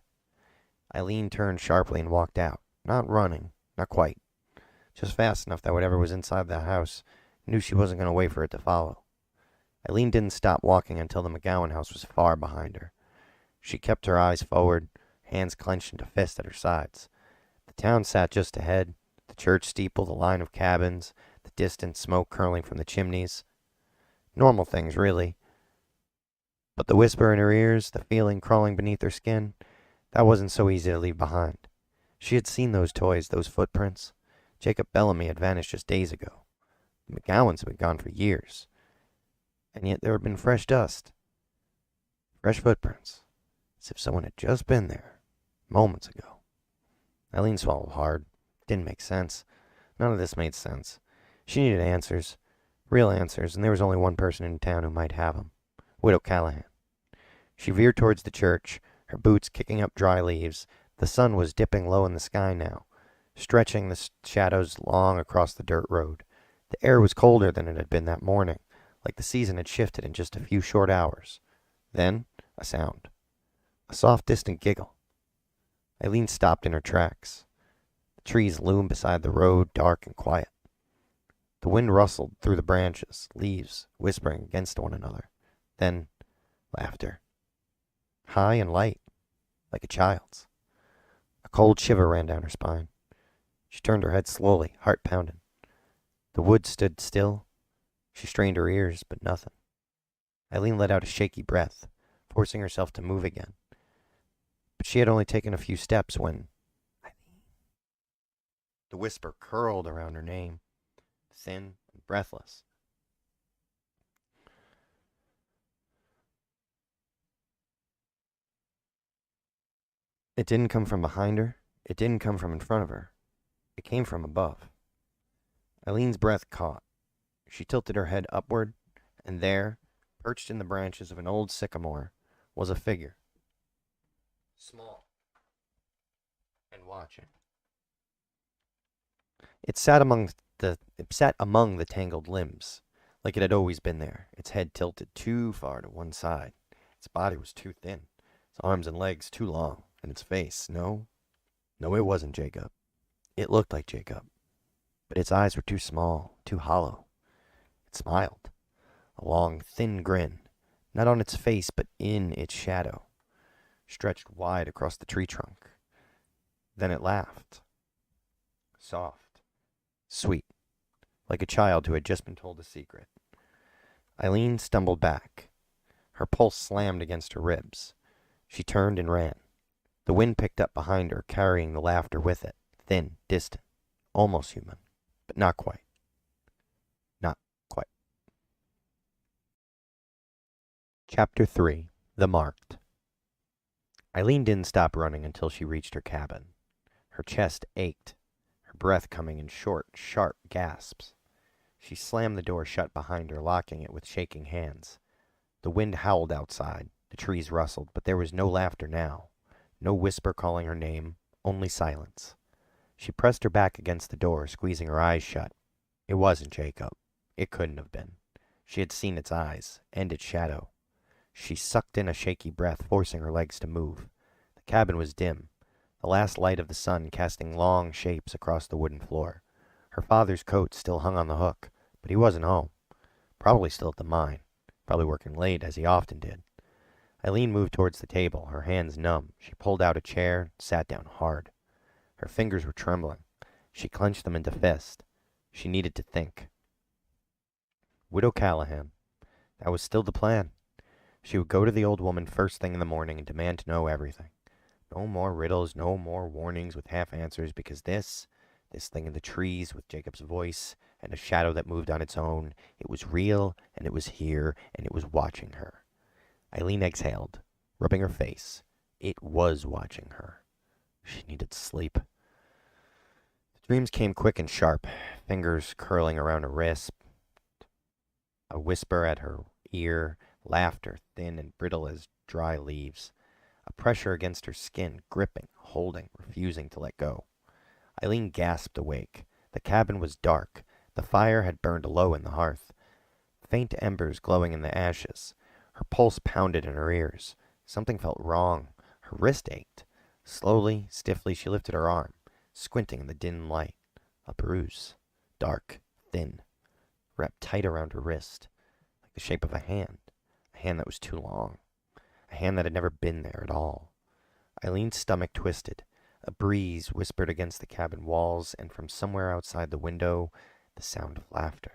S1: Eileen turned sharply and walked out, not running, not quite, just fast enough that whatever was inside the house knew she wasn't going to wait for it to follow. Eileen didn't stop walking until the McGowan house was far behind her. She kept her eyes forward, hands clenched into fists at her sides. The town sat just ahead, the church steeple, the line of cabins, the distant smoke curling from the chimneys. Normal things, really. But the whisper in her ears, the feeling crawling beneath her skin, that wasn't so easy to leave behind. She had seen those toys, those footprints. Jacob Bellamy had vanished just days ago. The McGowans had been gone for years. And yet there had been fresh dust. Fresh footprints. As if someone had just been there, moments ago. Eileen swallowed hard. It didn't make sense. None of this made sense. She needed answers. Real answers, and there was only one person in town who might have them. Widow Callahan. She veered towards the church, her boots kicking up dry leaves. The sun was dipping low in the sky now, stretching the shadows long across the dirt road. The air was colder than it had been that morning, like the season had shifted in just a few short hours. Then, a sound. A soft, distant giggle. Eileen stopped in her tracks. The trees loomed beside the road, dark and quiet. The wind rustled through the branches, leaves whispering against one another. Then, laughter. High and light, like a child's. A cold shiver ran down her spine. She turned her head slowly, heart pounding. The woods stood still. She strained her ears, but nothing. Eileen let out a shaky breath, forcing herself to move again. But she had only taken a few steps when... Eileen. The whisper curled around her name, thin and breathless. It didn't come from behind her. It didn't come from in front of her. It came from above. Eileen's breath caught. She tilted her head upward, and there, perched in the branches of an old sycamore, was a figure. Small. And watching. It sat among the tangled limbs, like it had always been there, its head tilted too far to one side. Its body was too thin, its arms and legs too long, and its face, no, it wasn't Jacob. It looked like Jacob, but its eyes were too small, too hollow. It smiled, a long, thin grin, not on its face, but in its shadow, stretched wide across the tree trunk. Then it laughed, soft, sweet, like a child who had just been told a secret. Eileen stumbled back. Her pulse slammed against her ribs. She turned and ran. The wind picked up behind her, carrying the laughter with it, thin, distant, almost human, but not quite. Not quite. Chapter 3. The Marked. Eileen didn't stop running until she reached her cabin. Her chest ached, her breath coming in short, sharp gasps. She slammed the door shut behind her, locking it with shaking hands. The wind howled outside, the trees rustled, but there was no laughter now. No whisper calling her name, only silence. She pressed her back against the door, squeezing her eyes shut. It wasn't Jacob. It couldn't have been. She had seen its eyes, and its shadow. She sucked in a shaky breath, forcing her legs to move. The cabin was dim, the last light of the sun casting long shapes across the wooden floor. Her father's coat still hung on the hook, but he wasn't home. Probably still at the mine. Probably working late, as he often did. Eileen moved towards the table, her hands numb. She pulled out a chair, sat down hard. Her fingers were trembling. She clenched them into fists. She needed to think. Widow Callahan. That was still the plan. She would go to the old woman first thing in the morning and demand to know everything. No more riddles, no more warnings with half answers, because this thing in the trees with Jacob's voice and a shadow that moved on its own, it was real, and it was here, and it was watching her. Eileen exhaled, rubbing her face. It was watching her. She needed sleep. The dreams came quick and sharp, fingers curling around her wrist, a whisper at her ear, laughter thin and brittle as dry leaves, a pressure against her skin, gripping, holding, refusing to let go. Eileen gasped awake. The cabin was dark. The fire had burned low in the hearth, faint embers glowing in the ashes. Her pulse pounded in her ears. Something felt wrong. Her wrist ached. Slowly, stiffly, she lifted her arm, squinting in the dim light. A bruise, dark, thin, wrapped tight around her wrist, like the shape of a hand that was too long, a hand that had never been there at all. Eileen's stomach twisted. A breeze whispered against the cabin walls, and from somewhere outside the window, the sound of laughter.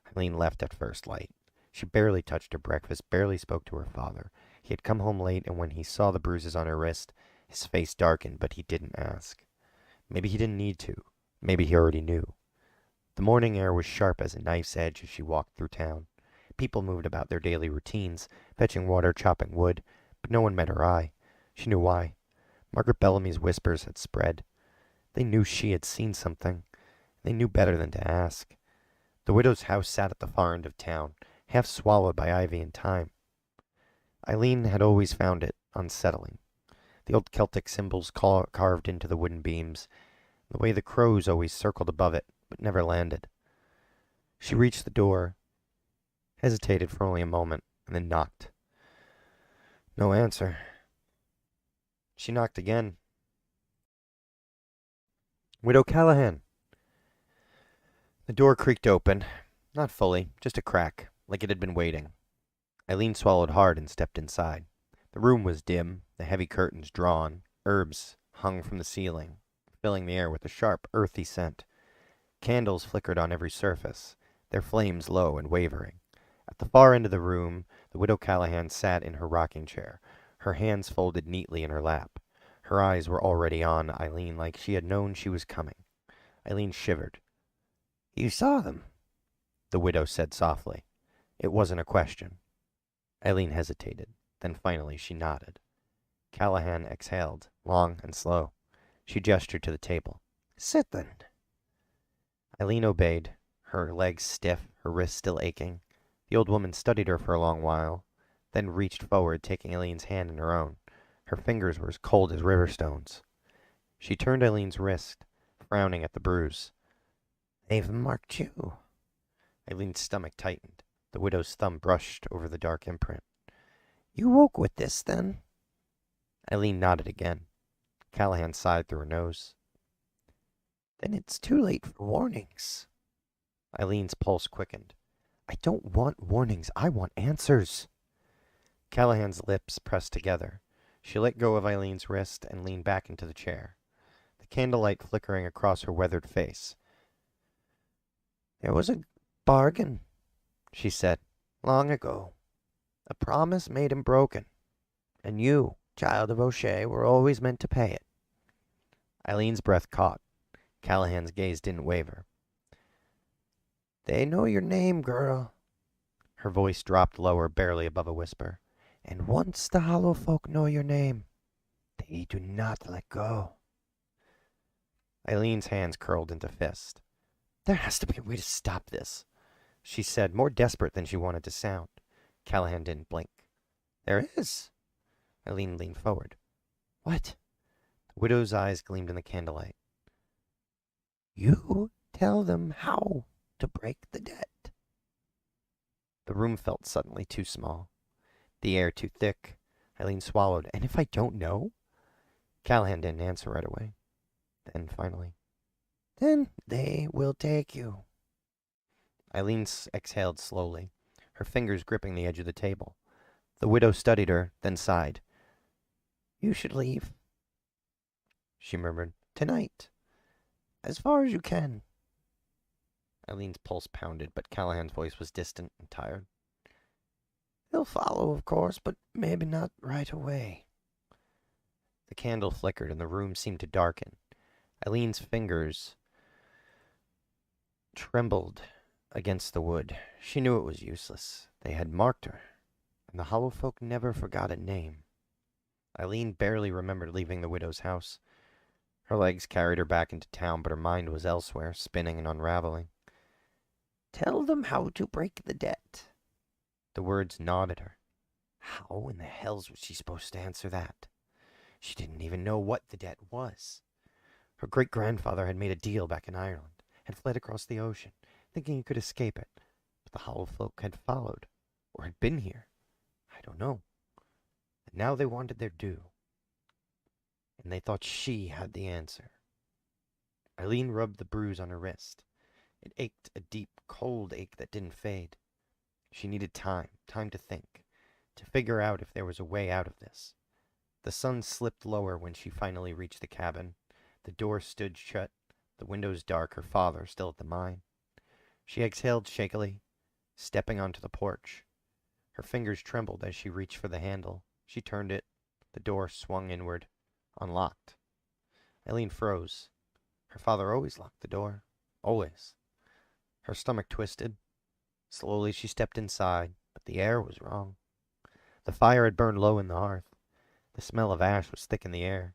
S1: Eileen left at first light. She barely touched her breakfast, barely spoke to her father. He had come home late, and when he saw the bruises on her wrist, his face darkened, but he didn't ask. Maybe he didn't need to. Maybe he already knew. The morning air was sharp as a knife's edge as she walked through town. People moved about their daily routines, fetching water, chopping wood, but no one met her eye. She knew why. Margaret Bellamy's whispers had spread. They knew she had seen something. They knew better than to ask. The widow's house sat at the far end of town, half swallowed by ivy and thyme. Eileen had always found it unsettling. The old Celtic symbols carved into the wooden beams, the way the crows always circled above it, but never landed. She reached the door, hesitated for only a moment, and then knocked. No answer. She knocked again. Widow Callahan! The door creaked open. Not fully, just a crack, like it had been waiting. Eileen swallowed hard and stepped inside. The room was dim, the heavy curtains drawn, herbs hung from the ceiling, filling the air with a sharp, earthy scent. Candles flickered on every surface, their flames low and wavering. At the far end of the room, the Widow Callahan sat in her rocking chair, her hands folded neatly in her lap. Her eyes were already on Eileen like she had known she was coming. Eileen shivered. "You saw them," the widow said softly. It wasn't a question. Eileen hesitated. Then finally she nodded. Callahan exhaled, long and slow. She gestured to the table. "Sit then." Eileen obeyed, her legs stiff, her wrists still aching. The old woman studied her for a long while, then reached forward, taking Eileen's hand in her own. Her fingers were as cold as river stones. She turned Eileen's wrist, frowning at the bruise. "They've marked you." Eileen's stomach tightened. The widow's thumb brushed over the dark imprint. "You woke with this, then?" Eileen nodded again. Callahan sighed through her nose. "Then it's too late for warnings." Eileen's pulse quickened. "I don't want warnings. I want answers." Callahan's lips pressed together. She let go of Eileen's wrist and leaned back into the chair, the candlelight flickering across her weathered face. "There was a bargain," she said, "long ago. A promise made and broken. And you, child of O'Shea, were always meant to pay it." Eileen's breath caught. Callahan's gaze didn't waver. "They know your name, girl." Her voice dropped lower, barely above a whisper. "And once the Hollow folk know your name, they do not let go." Eileen's hands curled into fists. "There has to be a way to stop this," she said, more desperate than she wanted to sound. Callahan didn't blink. "There is." Eileen leaned forward. "What?" The widow's eyes gleamed in the candlelight. "You tell them how to break the debt." The room felt suddenly too small, the air too thick. Eileen swallowed. "And if I don't know?" Callahan didn't answer right away. Then finally, "Then they will take you." Eileen exhaled slowly, her fingers gripping the edge of the table. The widow studied her, then sighed. "You should leave," she murmured. "Tonight. As far as you can." Eileen's pulse pounded, but Callahan's voice was distant and tired. "They'll follow, of course, but maybe not right away." The candle flickered, and the room seemed to darken. Eileen's fingers trembled against the wood. She knew it was useless. They had marked her, and the Hollow folk never forgot a name. Eileen barely remembered leaving the widow's house. Her legs carried her back into town, but her mind was elsewhere, spinning and unraveling. "Tell them how to break the debt." The words gnawed at her. How in the hells was she supposed to answer that? She didn't even know what the debt was. Her great-grandfather had made a deal back in Ireland, had fled across the ocean, thinking he could escape it. But the Hollow folk had followed, or had been here. I don't know. And now they wanted their due. And they thought she had the answer. Eileen rubbed the bruise on her wrist. It ached, a deep, cold ache that didn't fade. She needed time to think, to figure out if there was a way out of this. The sun slipped lower when she finally reached the cabin. The door stood shut, the windows dark, her father still at the mine. She exhaled shakily, stepping onto the porch. Her fingers trembled as she reached for the handle. She turned it. The door swung inward, unlocked. Eileen froze. Her father always locked the door. Always. Her stomach twisted. Slowly she stepped inside, but the air was wrong. The fire had burned low in the hearth. The smell of ash was thick in the air.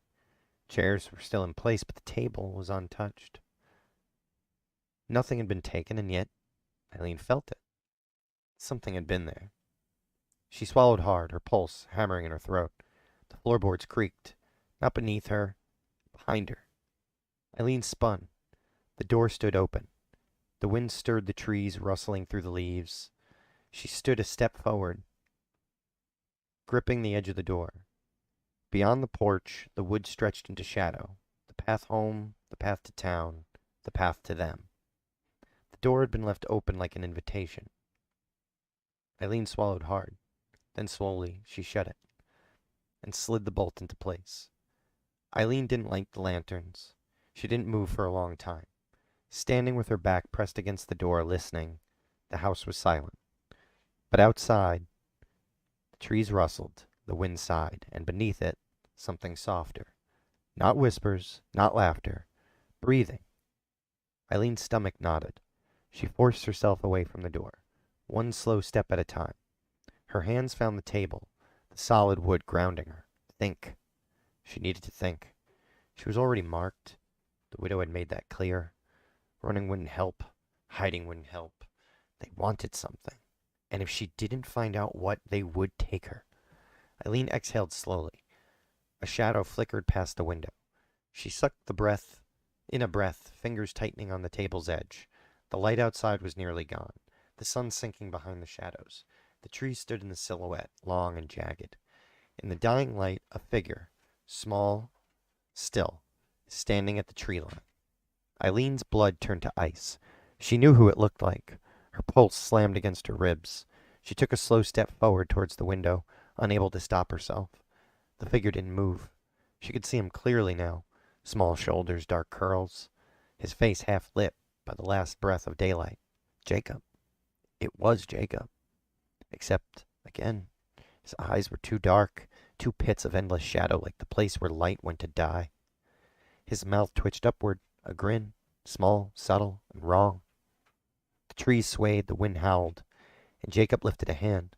S1: Chairs were still in place, but the table was untouched. Nothing had been taken, and yet Eileen felt it. Something had been there. She swallowed hard, her pulse hammering in her throat. The floorboards creaked, not beneath her, behind her. Eileen spun. The door stood open. The wind stirred the trees, rustling through the leaves. She stood a step forward, gripping the edge of the door. Beyond the porch, the woods stretched into shadow. The path home, the path to town, the path to them. The door had been left open like an invitation. Eileen swallowed hard. Then slowly she shut it and slid the bolt into place. Eileen didn't light the lanterns. She didn't move for a long time. Standing with her back pressed against the door, listening, the house was silent. But outside, the trees rustled, the wind sighed, and beneath it, something softer. Not whispers, not laughter, breathing. Eileen's stomach knotted. She forced herself away from the door, one slow step at a time. Her hands found the table, the solid wood grounding her. Think. She needed to think. She was already marked. The widow had made that clear. Running wouldn't help. Hiding wouldn't help. They wanted something. And if she didn't find out what, they would take her. Eileen exhaled slowly. A shadow flickered past the window. She sucked the breath, in a breath, fingers tightening on the table's edge. The light outside was nearly gone, the sun sinking behind the shadows. The trees stood in the silhouette, long and jagged. In the dying light, a figure, small, still, standing at the tree line. Eileen's blood turned to ice. She knew who it looked like. Her pulse slammed against her ribs. She took a slow step forward towards the window, unable to stop herself. The figure didn't move. She could see him clearly now. Small shoulders, dark curls. His face half lit by the last breath of daylight. Jacob. It was Jacob. Except, again, his eyes were too dark, two pits of endless shadow like the place where light went to die. His mouth twitched upward, a grin, small, subtle, and wrong. The trees swayed, the wind howled, and Jacob lifted a hand,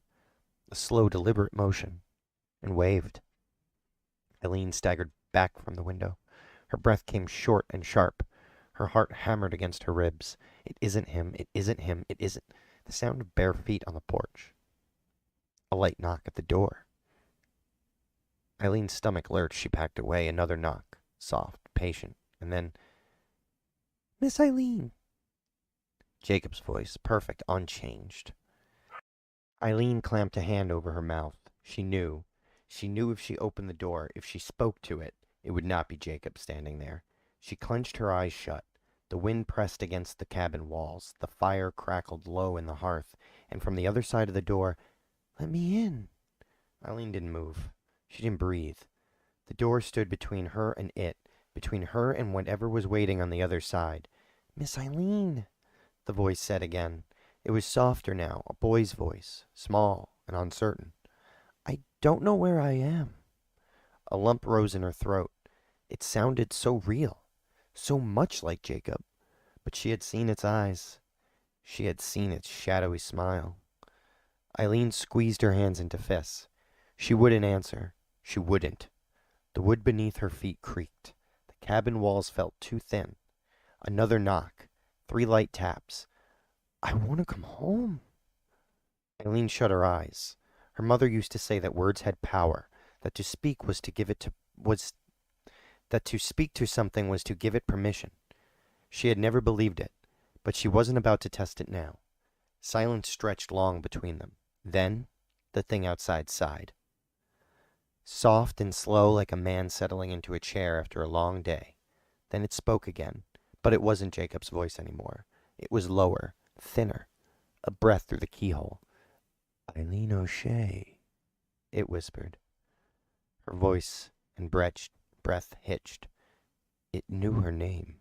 S1: a slow, deliberate motion, and waved. Eileen staggered back from the window. Her breath came short and sharp. Her heart hammered against her ribs. It isn't him, it isn't him, it isn't. The sound of bare feet on the porch. A light knock at the door. Eileen's stomach lurched. She backed away. Another knock. Soft, patient. And then, "Miss Eileen." Jacob's voice, perfect, unchanged. Eileen clamped a hand over her mouth. She knew. She knew if she opened the door, if she spoke to it, it would not be Jacob standing there. She clenched her eyes shut. The wind pressed against the cabin walls. The fire crackled low in the hearth. And from the other side of the door, "Let me in." Eileen didn't move. She didn't breathe. The door stood between her and it, between her and whatever was waiting on the other side. "Miss Eileen," the voice said again. It was softer now, a boy's voice, small and uncertain. "I don't know where I am." A lump rose in her throat. It sounded so real, so much like Jacob. But she had seen its eyes. She had seen its shadowy smile. Eileen squeezed her hands into fists. She wouldn't answer. She wouldn't. The wood beneath her feet creaked. The cabin walls felt too thin. Another knock. 3 light taps. "I want to come home." Eileen shut her eyes. Her mother used to say that words had power, that to speak was to give it to was that to speak to something was to give it permission. She had never believed it, but she wasn't about to test it now. Silence stretched long between them. Then the thing outside sighed. Soft and slow, like a man settling into a chair after a long day. Then it spoke again, but it wasn't Jacob's voice anymore. It was lower, thinner, a breath through the keyhole. "Eileen O'Shea," it whispered. Her voice and breath hitched. It knew her name.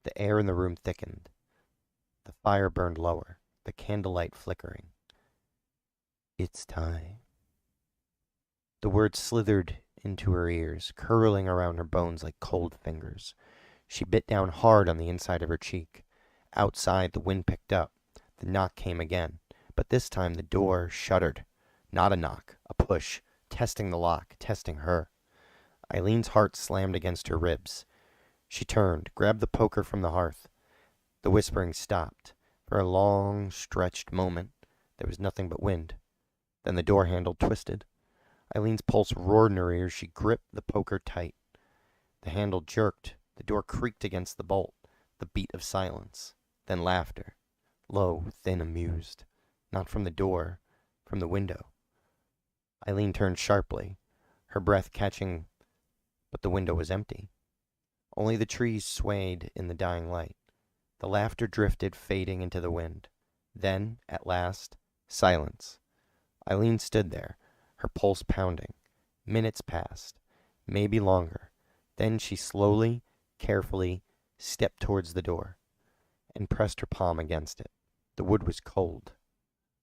S1: The air in the room thickened. The fire burned lower, the candlelight flickering. "It's time." The words slithered into her ears, curling around her bones like cold fingers. She bit down hard on the inside of her cheek. Outside, the wind picked up. The knock came again, but this time the door shuddered. Not a knock, a push, testing the lock, testing her. Eileen's heart slammed against her ribs. She turned, grabbed the poker from the hearth. The whispering stopped. For a long, stretched moment, There was nothing but wind. Then the door handle twisted. Eileen's pulse roared in her ears. She gripped the poker tight. The handle jerked. The door creaked against the bolt. The beat of silence. Then laughter. Low, thin, amused. Not from the door, from the window. Eileen turned sharply, her breath catching, but the window was empty. Only the trees swayed in the dying light. The laughter drifted, fading into the wind. Then, at last, silence. Eileen stood there, her pulse pounding. Minutes passed, maybe longer. Then she slowly, carefully, stepped towards the door and pressed her palm against it. The wood was cold.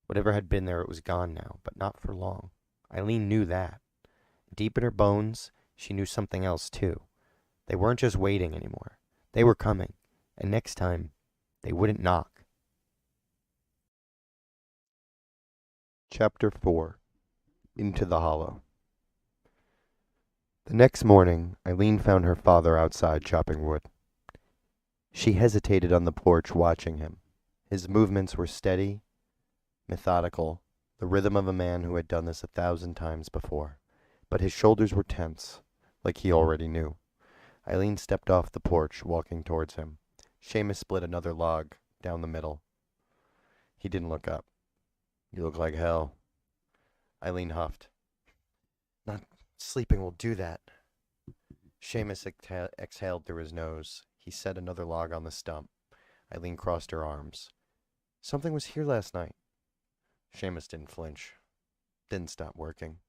S1: Whatever had been there, it was gone now, but not for long. Eileen knew that. Deep in her bones, she knew something else too. They weren't just waiting anymore. They were coming, and next time, they wouldn't knock. Chapter 4. Into the Hollow. The next morning, Eileen found her father outside chopping wood. She hesitated on the porch watching him. His movements were steady, methodical, the rhythm of a man who had done this 1,000 times before. But his shoulders were tense, like he already knew. Eileen stepped off the porch, walking towards him. Seamus split another log down the middle. He didn't look up. "You look like hell." Eileen huffed. "Not sleeping will do that." Seamus exhaled through his nose. He set another log on the stump. Eileen crossed her arms. "Something was here last night." Seamus didn't flinch. Didn't stop working.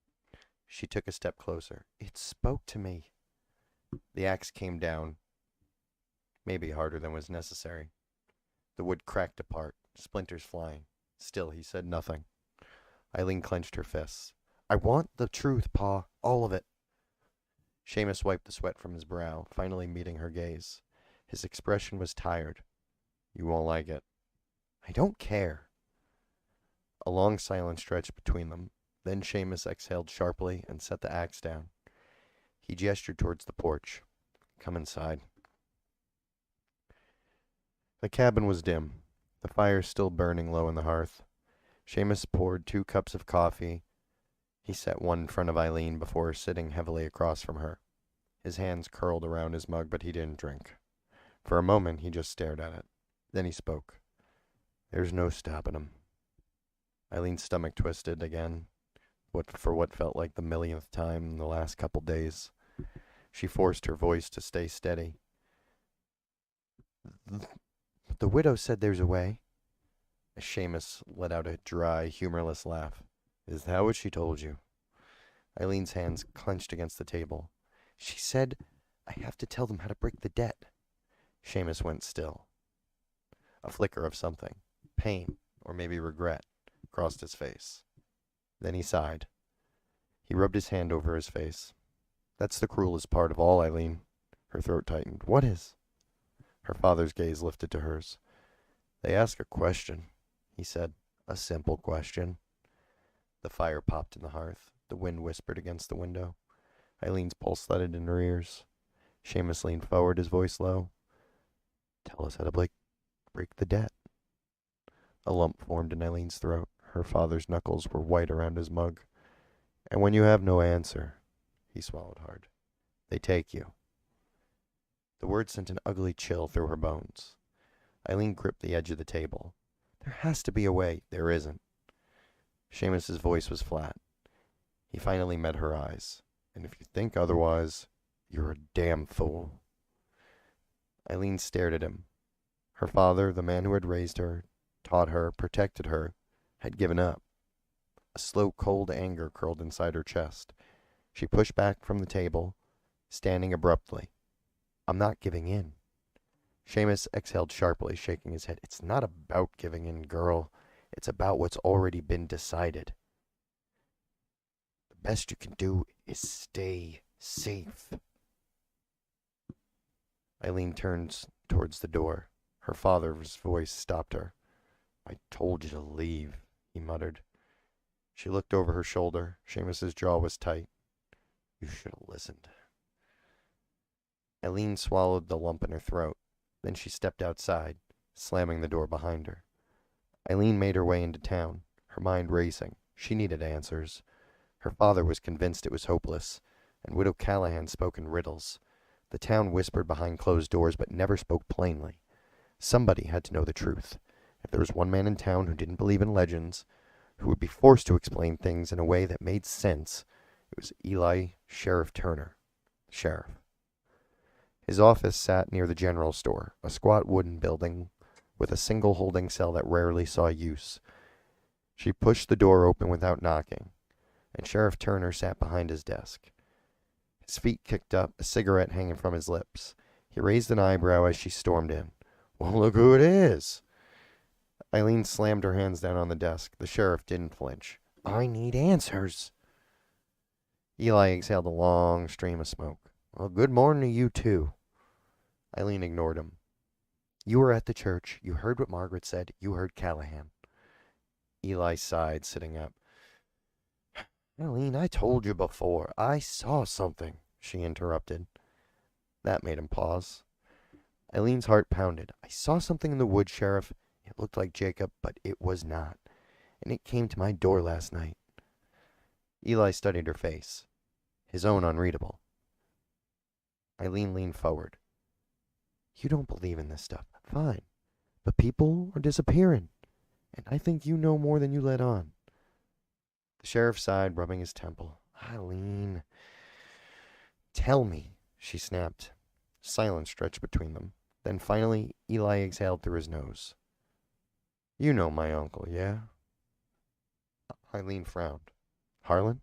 S1: She took a step closer. "It spoke to me." The axe came down, maybe harder than was necessary. The wood cracked apart, splinters flying. Still, he said nothing. Eileen clenched her fists. "I want the truth, Pa. All of it." Seamus wiped the sweat from his brow, finally meeting her gaze. His expression was tired. "You won't like it." "I don't care." A long silence stretched between them. Then Seamus exhaled sharply and set the axe down. He gestured towards the porch. "Come inside." The cabin was dim, the fire still burning low in the hearth. Seamus poured 2 cups of coffee. He set one in front of Eileen before sitting heavily across from her. His hands curled around his mug, but he didn't drink. For a moment, he just stared at it. Then he spoke. "There's no stopping him." Eileen's stomach twisted again, for what felt like the millionth time in the last couple days. She forced her voice to stay steady. "The widow said there's a way." Seamus let out a dry, humorless laugh. "Is that what she told you?" Eileen's hands clenched against the table. "She said I have to tell them how to break the debt." Seamus went still. A flicker of something, pain, or maybe regret, crossed his face. Then he sighed. He rubbed his hand over his face. "That's the cruelest part of all, Eileen." Her throat tightened. "What is?" Her father's gaze lifted to hers. "They ask a question," he said. "A simple question." The fire popped in the hearth. The wind whispered against the window. Eileen's pulse thudded in her ears. Seamus leaned forward, his voice low. "Tell us how to break the debt." A lump formed in Eileen's throat. Her father's knuckles were white around his mug. "And when you have no answer," he swallowed hard, "they take you." The word sent an ugly chill through her bones. Eileen gripped the edge of the table. "There has to be a way." "There isn't." Seamus's voice was flat. He finally met her eyes. "And if you think otherwise, you're a damn fool." Eileen stared at him. Her father, the man who had raised her, taught her, protected her, had given up. A slow, cold anger curled inside her chest. She pushed back from the table, standing abruptly. "I'm not giving in." Seamus exhaled sharply, shaking his head. "It's not about giving in, girl. It's about what's already been decided. The best you can do is stay safe." Eileen turned towards the door. Her father's voice stopped her. "I told you to leave," he muttered. She looked over her shoulder. Seamus's jaw was tight. "You should have listened." Eileen swallowed the lump in her throat. Then she stepped outside, slamming the door behind her. Eileen made her way into town. her mind racing. She needed answers. Her father was convinced it was hopeless, and Widow Callahan spoke in riddles. The town whispered behind closed doors, but never spoke plainly. Somebody had to know the truth. If there was one man in town who didn't believe in legends, who would be forced to explain things in a way that made sense, it was Eli Sheriff Turner. Sheriff. His office sat near the general store, a squat wooden building with a single holding cell that rarely saw use. She pushed the door open without knocking, and Sheriff Turner sat behind his desk. His feet kicked up, a cigarette hanging from his lips. He raised an eyebrow as she stormed in. "Well, look who it is." Eileen slammed her hands down on the desk. The sheriff didn't flinch. "I need answers." Eli exhaled a long stream of smoke. "Well, good morning to you, too." Eileen ignored him. "You were at the church. You heard what Margaret said. You heard Callahan." Eli sighed, sitting up. "Eileen, I told you before. I saw something," she interrupted. That made him pause. Eileen's heart pounded. "I saw something in the woods, Sheriff. It looked like Jacob, but it was not. And it came to my door last night." Eli studied her face, his own unreadable. Eileen leaned forward. "You don't believe in this stuff. Fine. But people are disappearing. And I think you know more than you let on." The sheriff sighed, rubbing his temple. "Eileen." "Tell me," she snapped. Silence stretched between them. Then finally, Eli exhaled through his nose. "You know my uncle, yeah?" Eileen frowned. "Harlan?"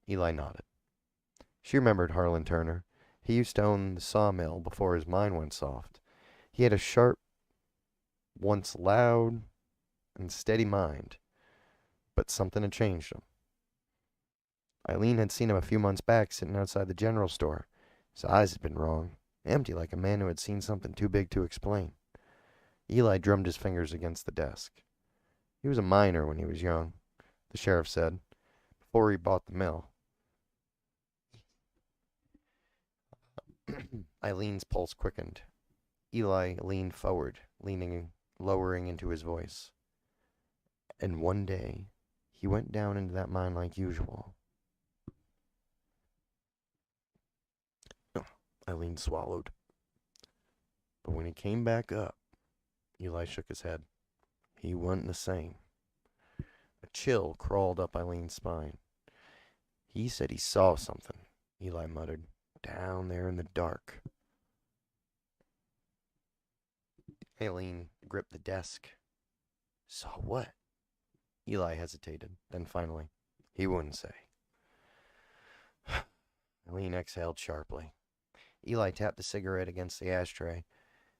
S1: Eli nodded. She remembered Harlan Turner. He used to own the sawmill before his mind went soft. He had a sharp, once loud, and steady mind, but something had changed him. Eileen had seen him a few months back sitting outside the general store. His eyes had been wrong, empty like a man who had seen something too big to explain. Eli drummed his fingers against the desk. "He was a miner when he was young," the sheriff said, "before he bought the mill." Eileen's pulse quickened. Eli leaned forward, lowering into his voice. "And one day, he went down into that mine like usual." Eileen swallowed. "But when he came back up," Eli shook his head, "he wasn't the same." A chill crawled up Eileen's spine. "He said he saw something," Eli muttered, "down there in the dark." Eileen gripped the desk. "Saw what?" Eli hesitated. Then finally, "He wouldn't say." Eileen exhaled sharply. Eli tapped the cigarette against the ashtray.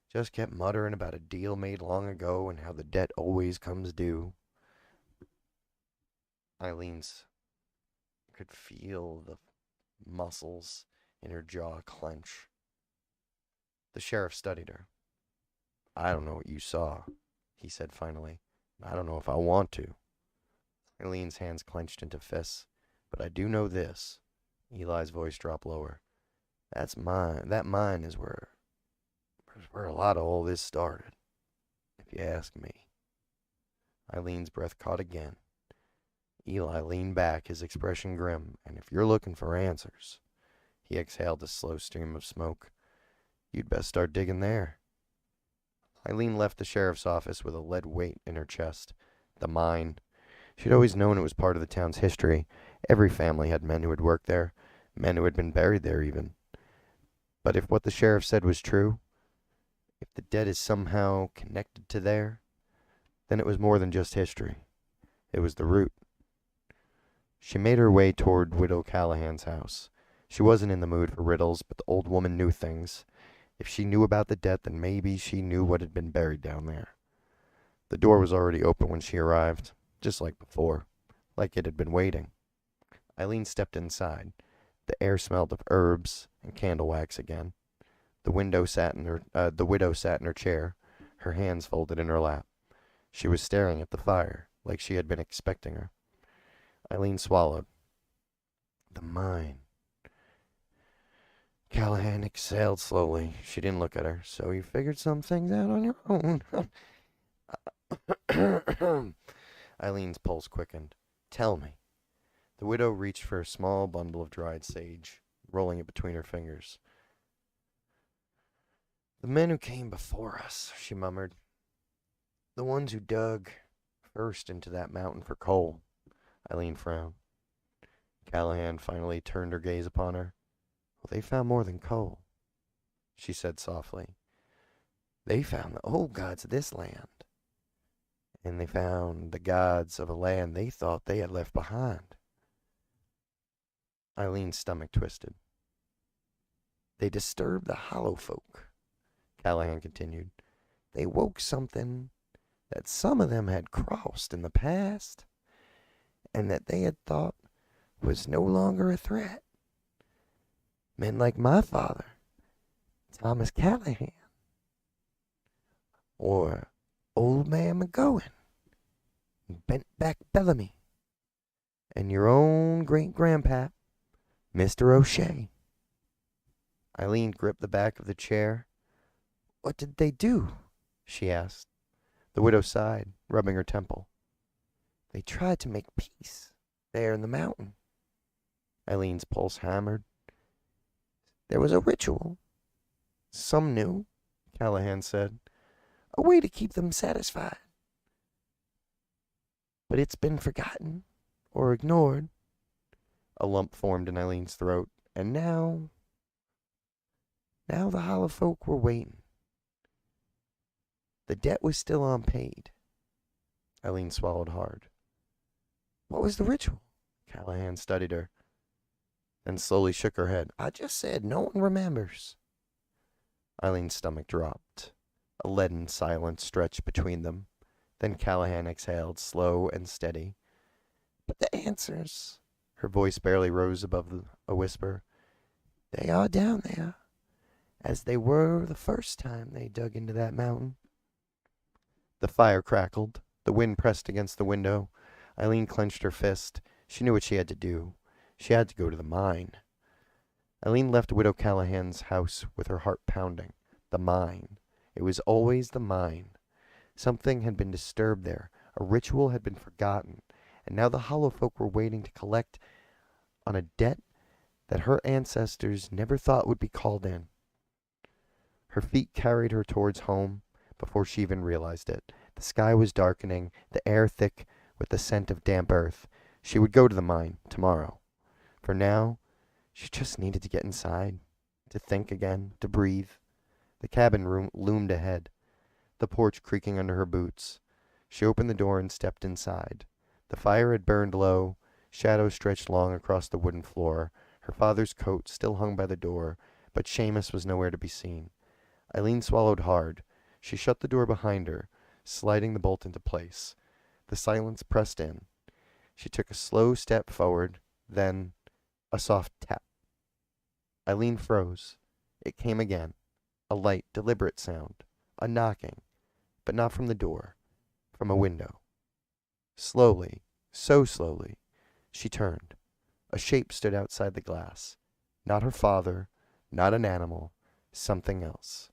S1: "Just kept muttering about a deal made long ago and how the debt always comes due." Eileen's could feel the muscles in her jaw clench. The sheriff studied her. "I don't know what you saw," he said finally. "I don't know if I want to." Eileen's hands clenched into fists. "But I do know this." Eli's voice dropped lower. "That mine is where a lot of all this started, if you ask me." Eileen's breath caught again. Eli leaned back, his expression grim. "And if you're looking for answers," he exhaled a slow stream of smoke, "you'd best start digging there." Eileen left the sheriff's office with a lead weight in her chest. The mine. She'd always known it was part of the town's history. Every family had men who had worked there, men who had been buried there even. But if what the sheriff said was true, if the dead is somehow connected to there, then it was more than just history. It was the root. She made her way toward Widow Callahan's house. She wasn't in the mood for riddles, but the old woman knew things. If she knew about the death, then maybe she knew what had been buried down there. The door was already open when she arrived, just like before, like it had been waiting. Eileen stepped inside. The air smelled of herbs and candle wax again. The widow sat in her chair, her hands folded in her lap. She was staring at the fire, like she had been expecting her. Eileen swallowed. "The mine." Callahan exhaled slowly. She didn't look at her. "So you figured some things out on your own." Eileen's pulse quickened. Tell me. The widow reached for a small bundle of dried sage, rolling it between her fingers. The men who came before us, she murmured. The ones who dug first into that mountain for coal. Eileen frowned. Callahan finally turned her gaze upon her. Well, they found more than coal, she said softly. They found the old gods of this land. And they found the gods of a land they thought they had left behind. Eileen's stomach twisted. They disturbed the hollow folk, Callahan continued. They woke something that some of them had crossed in the past, and that they had thought was no longer a threat. Men like my father, Thomas Callahan, or Old Man McGowan, Bentback Bellamy, and your own great-grandpap, Mr. O'Shea. Eileen gripped the back of the chair. What did they do? She asked. The widow sighed, rubbing her temple. They tried to make peace there in the mountain. Eileen's pulse hammered. There was a ritual. Some knew, Callahan said. A way to keep them satisfied. But it's been forgotten or ignored. A lump formed in Eileen's throat, and now the hollow folk were waiting. The debt was still unpaid. Eileen swallowed hard. What was the ritual? Callahan studied her, then slowly shook her head. I just said no one remembers. Eileen's stomach dropped. A leaden silence stretched between them. Then Callahan exhaled, slow and steady. But the answers, her voice barely rose above a whisper, they are down there, as they were the first time they dug into that mountain. The fire crackled. The wind pressed against the window. Eileen clenched her fist. She knew what she had to do. She had to go to the mine. Eileen left Widow Callahan's house with her heart pounding. The mine. It was always the mine. Something had been disturbed there. A ritual had been forgotten. And now the hollow folk were waiting to collect on a debt that her ancestors never thought would be called in. Her feet carried her towards home before she even realized it. The sky was darkening, the air thick with the scent of damp earth. She would go to the mine tomorrow. For now, she just needed to get inside, to think again, to breathe. The cabin room loomed ahead, the porch creaking under her boots. She opened the door and stepped inside. The fire had burned low. Shadows stretched long across the wooden floor. Her father's coat still hung by the door, but Seamus was nowhere to be seen. Eileen swallowed hard. She shut the door behind her, sliding the bolt into place. The silence pressed in. She took a slow step forward, then a soft tap. Eileen froze. It came again. A light, deliberate sound. A knocking, but not from the door, from a window. Slowly, so slowly, she turned. A shape stood outside the glass. Not her father, not an animal, something else.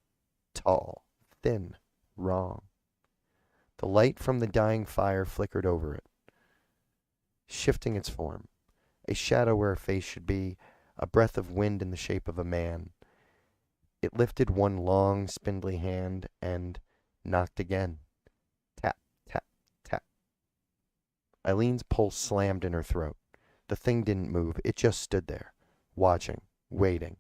S1: Tall, thin, wrong. The light from the dying fire flickered over it, shifting its form. A shadow where a face should be, a breath of wind in the shape of a man. It lifted one long, spindly hand and knocked again. Tap, tap, tap. Eileen's pulse slammed in her throat. The thing didn't move. It just stood there, watching, waiting.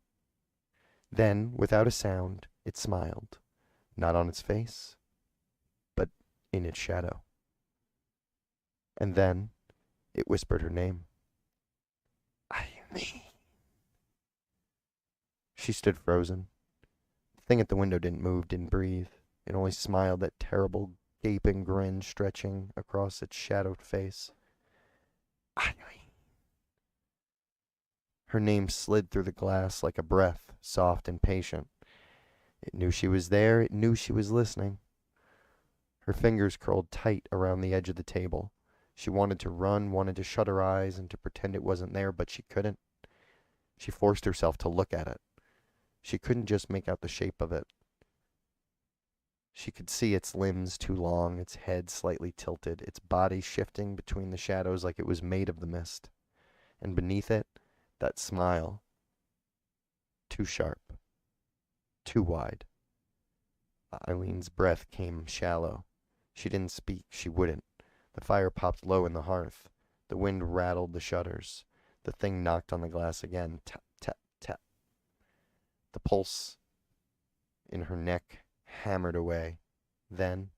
S1: Then, without a sound, it smiled. Not on its face, but in its shadow. And then it whispered her name. Eileen. She stood frozen. The thing at the window didn't move, didn't breathe. It only smiled, that terrible, gaping grin stretching across its shadowed face. Eileen. Her name slid through the glass like a breath, soft and patient. It knew she was there. It knew she was listening. Her fingers curled tight around the edge of the table. She wanted to run, wanted to shut her eyes and to pretend it wasn't there, but she couldn't. She forced herself to look at it. She couldn't just make out the shape of it. She could see its limbs too long, its head slightly tilted, its body shifting between the shadows like it was made of the mist. And beneath it, that smile, too sharp, too wide. Eileen's breath came shallow. She didn't speak. She wouldn't. The fire popped low in the hearth. The wind rattled the shutters. The thing knocked on the glass again. Tap, tap, tap. The pulse in her neck hammered away. Then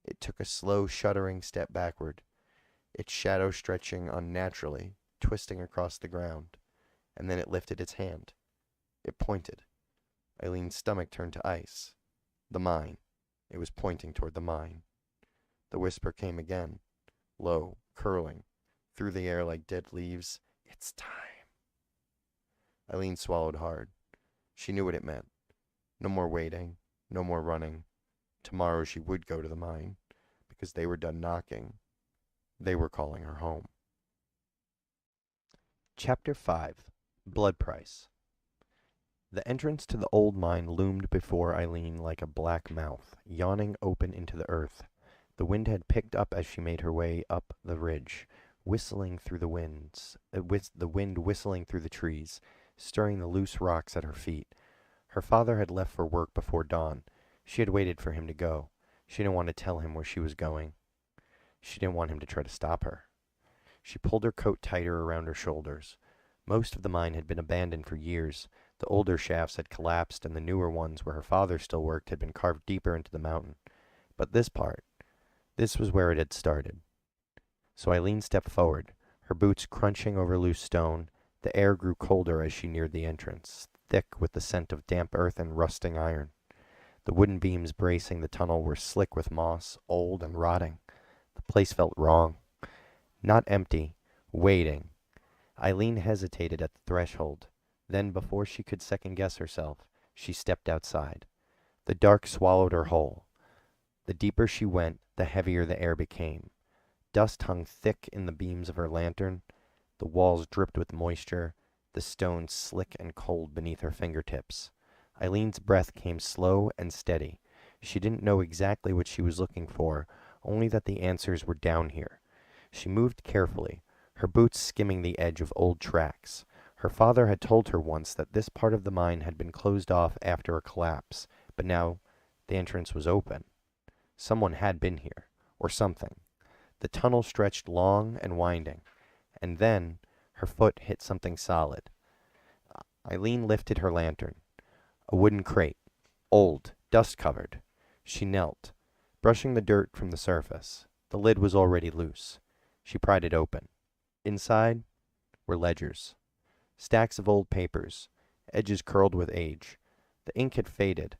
S1: it took a slow, shuddering step backward, its shadow stretching unnaturally, twisting across the ground. And then it lifted its hand. It pointed. Eileen's stomach turned to ice. The mine. It was pointing toward the mine. The whisper came again, low, curling, through the air like dead leaves. It's time. Eileen swallowed hard. She knew what it meant. No more waiting, no more running. Tomorrow she would go to the mine, because they were done knocking. They were calling her home. Chapter 5. Blood Price. The entrance to the old mine loomed before Eileen like a black mouth, yawning open into the earth. The wind had picked up as she made her way up the ridge, whistling through the wind whistling through the trees, stirring the loose rocks at her feet. Her father had left for work before dawn. She had waited for him to go. She didn't want to tell him where she was going. She didn't want him to try to stop her. She pulled her coat tighter around her shoulders. Most of the mine had been abandoned for years. The older shafts had collapsed, and the newer ones, where her father still worked, had been carved deeper into the mountain. But this was where it had started. So Eileen stepped forward, her boots crunching over loose stone. The air grew colder as she neared the entrance, thick with the scent of damp earth and rusting iron. The wooden beams bracing the tunnel were slick with moss, old and rotting. The place felt wrong. Not empty, waiting. Eileen hesitated at the threshold. Then, before she could second-guess herself, she stepped outside. The dark swallowed her whole. The deeper she went, the heavier the air became. Dust hung thick in the beams of her lantern. The walls dripped with moisture, the stones slick and cold beneath her fingertips. Eileen's breath came slow and steady. She didn't know exactly what she was looking for, only that the answers were down here. She moved carefully, her boots skimming the edge of old tracks. Her father had told her once that this part of the mine had been closed off after a collapse, but now the entrance was open. Someone had been here, or something. The tunnel stretched long and winding, and then her foot hit something solid. Eileen lifted her lantern. A wooden crate, old, dust-covered. She knelt, brushing the dirt from the surface. The lid was already loose. She pried it open. Inside were ledgers. Stacks of old papers, edges curled with age. The ink had faded,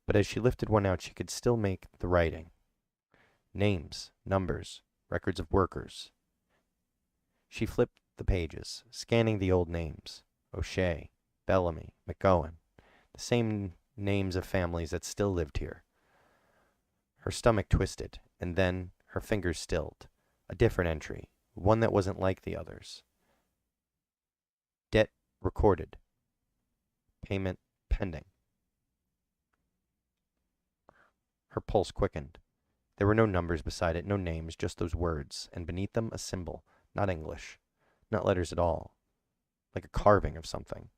S1: but as she lifted one out she could still make the writing. Names, numbers, records of workers. She flipped the pages, scanning the old names. O'Shea, Bellamy, McGowan. The same names of families that still lived here. Her stomach twisted, and then her fingers stilled. A different entry, one that wasn't like the others. Debt recorded. Payment pending. Her pulse quickened. There were no numbers beside it, no names, just those words, and beneath them a symbol, not English, not letters at all, like a carving of something,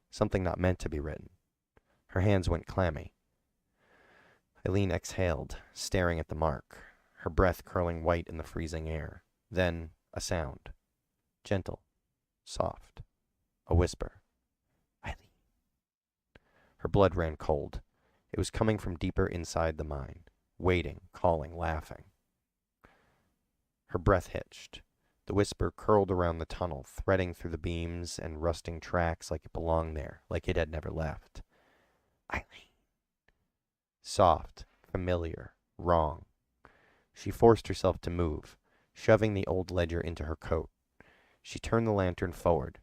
S1: something not meant to be written. Her hands went clammy. Eileen exhaled, staring at the mark, her breath curling white in the freezing air. Then a sound, gentle, soft. A whisper. Eileen. Her blood ran cold. It was coming from deeper inside the mine, waiting, calling, laughing. Her breath hitched. The whisper curled around the tunnel, threading through the beams and rusting tracks like it belonged there, like it had never left. Eileen. Soft, familiar, wrong. She forced herself to move, shoving the old ledger into her coat. She turned the lantern forward.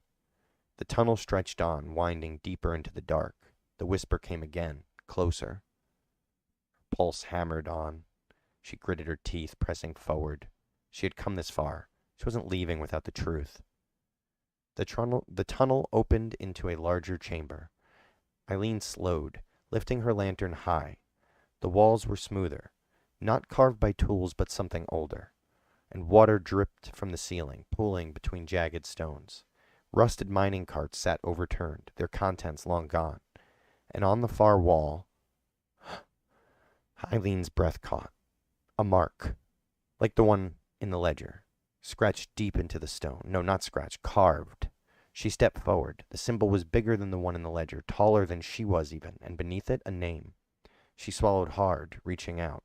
S1: The tunnel stretched on, winding deeper into the dark. The whisper came again, closer. Her pulse hammered on. She gritted her teeth, pressing forward. She had come this far. She wasn't leaving without the truth. The tunnel opened into a larger chamber. Eileen slowed, lifting her lantern high. The walls were smoother, not carved by tools but something older, and water dripped from the ceiling, pooling between jagged stones. Rusted mining carts sat overturned, their contents long gone, and on the far wall, Eileen's breath caught. A mark, like the one in the ledger, scratched deep into the stone. No, not scratched, carved. She stepped forward. The symbol was bigger than the one in the ledger, taller than she was even, and beneath it, a name. She swallowed hard, reaching out.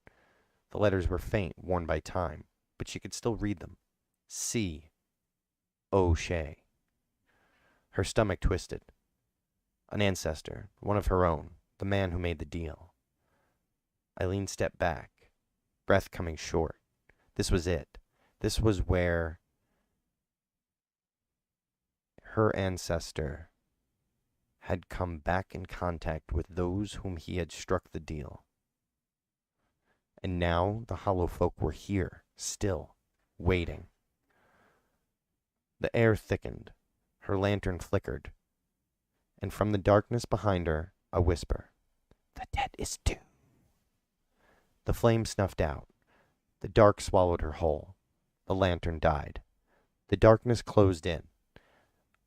S1: The letters were faint, worn by time, but she could still read them. C. O'Shea. Her stomach twisted. An ancestor, one of her own, the man who made the deal. Eileen stepped back, breath coming short. This was it. This was where her ancestor had come back in contact with those whom he had struck the deal. And now the hollow folk were here, still, waiting. The air thickened. Her lantern flickered. And from the darkness behind her, a whisper. The debt is due. The flame snuffed out. The dark swallowed her whole. The lantern died. The darkness closed in.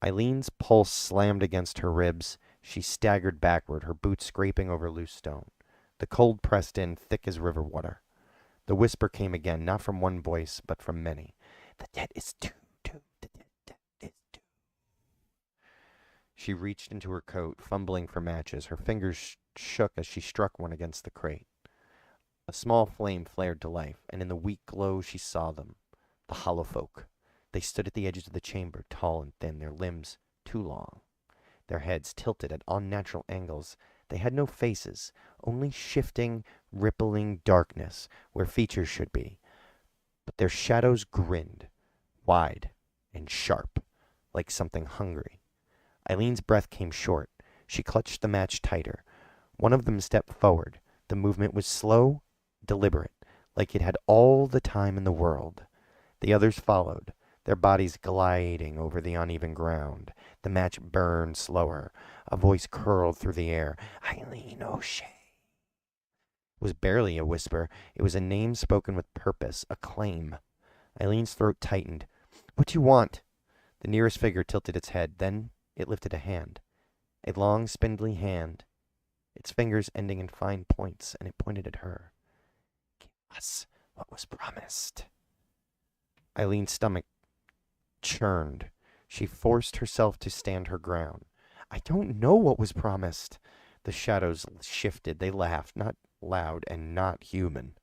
S1: Eileen's pulse slammed against her ribs. She staggered backward, her boots scraping over loose stone. The cold pressed in, thick as river water. The whisper came again, not from one voice, but from many. The debt is due, the debt is due. She reached into her coat, fumbling for matches. Her fingers shook as she struck one against the crate. A small flame flared to life, and in the weak glow she saw them, the hollow folk. They stood at the edges of the chamber, tall and thin, their limbs too long, their heads tilted at unnatural angles. They had no faces, only shifting, rippling darkness where features should be. But their shadows grinned, wide and sharp, like something hungry. Eileen's breath came short. She clutched the match tighter. One of them stepped forward. The movement was slow, deliberate, like it had all the time in the world. The others followed, their bodies gliding over the uneven ground. The match burned slower. A voice curled through the air. Eileen O'Shea. It was barely a whisper. It was a name spoken with purpose, a claim. Eileen's throat tightened. What do you want? The nearest figure tilted its head. Then it lifted a hand. A long, spindly hand, its fingers ending in fine points, and it pointed at her. Give us what was promised. Eileen's stomach churned. She forced herself to stand her ground. I don't know what was promised. The shadows shifted. They laughed, not loud and not human.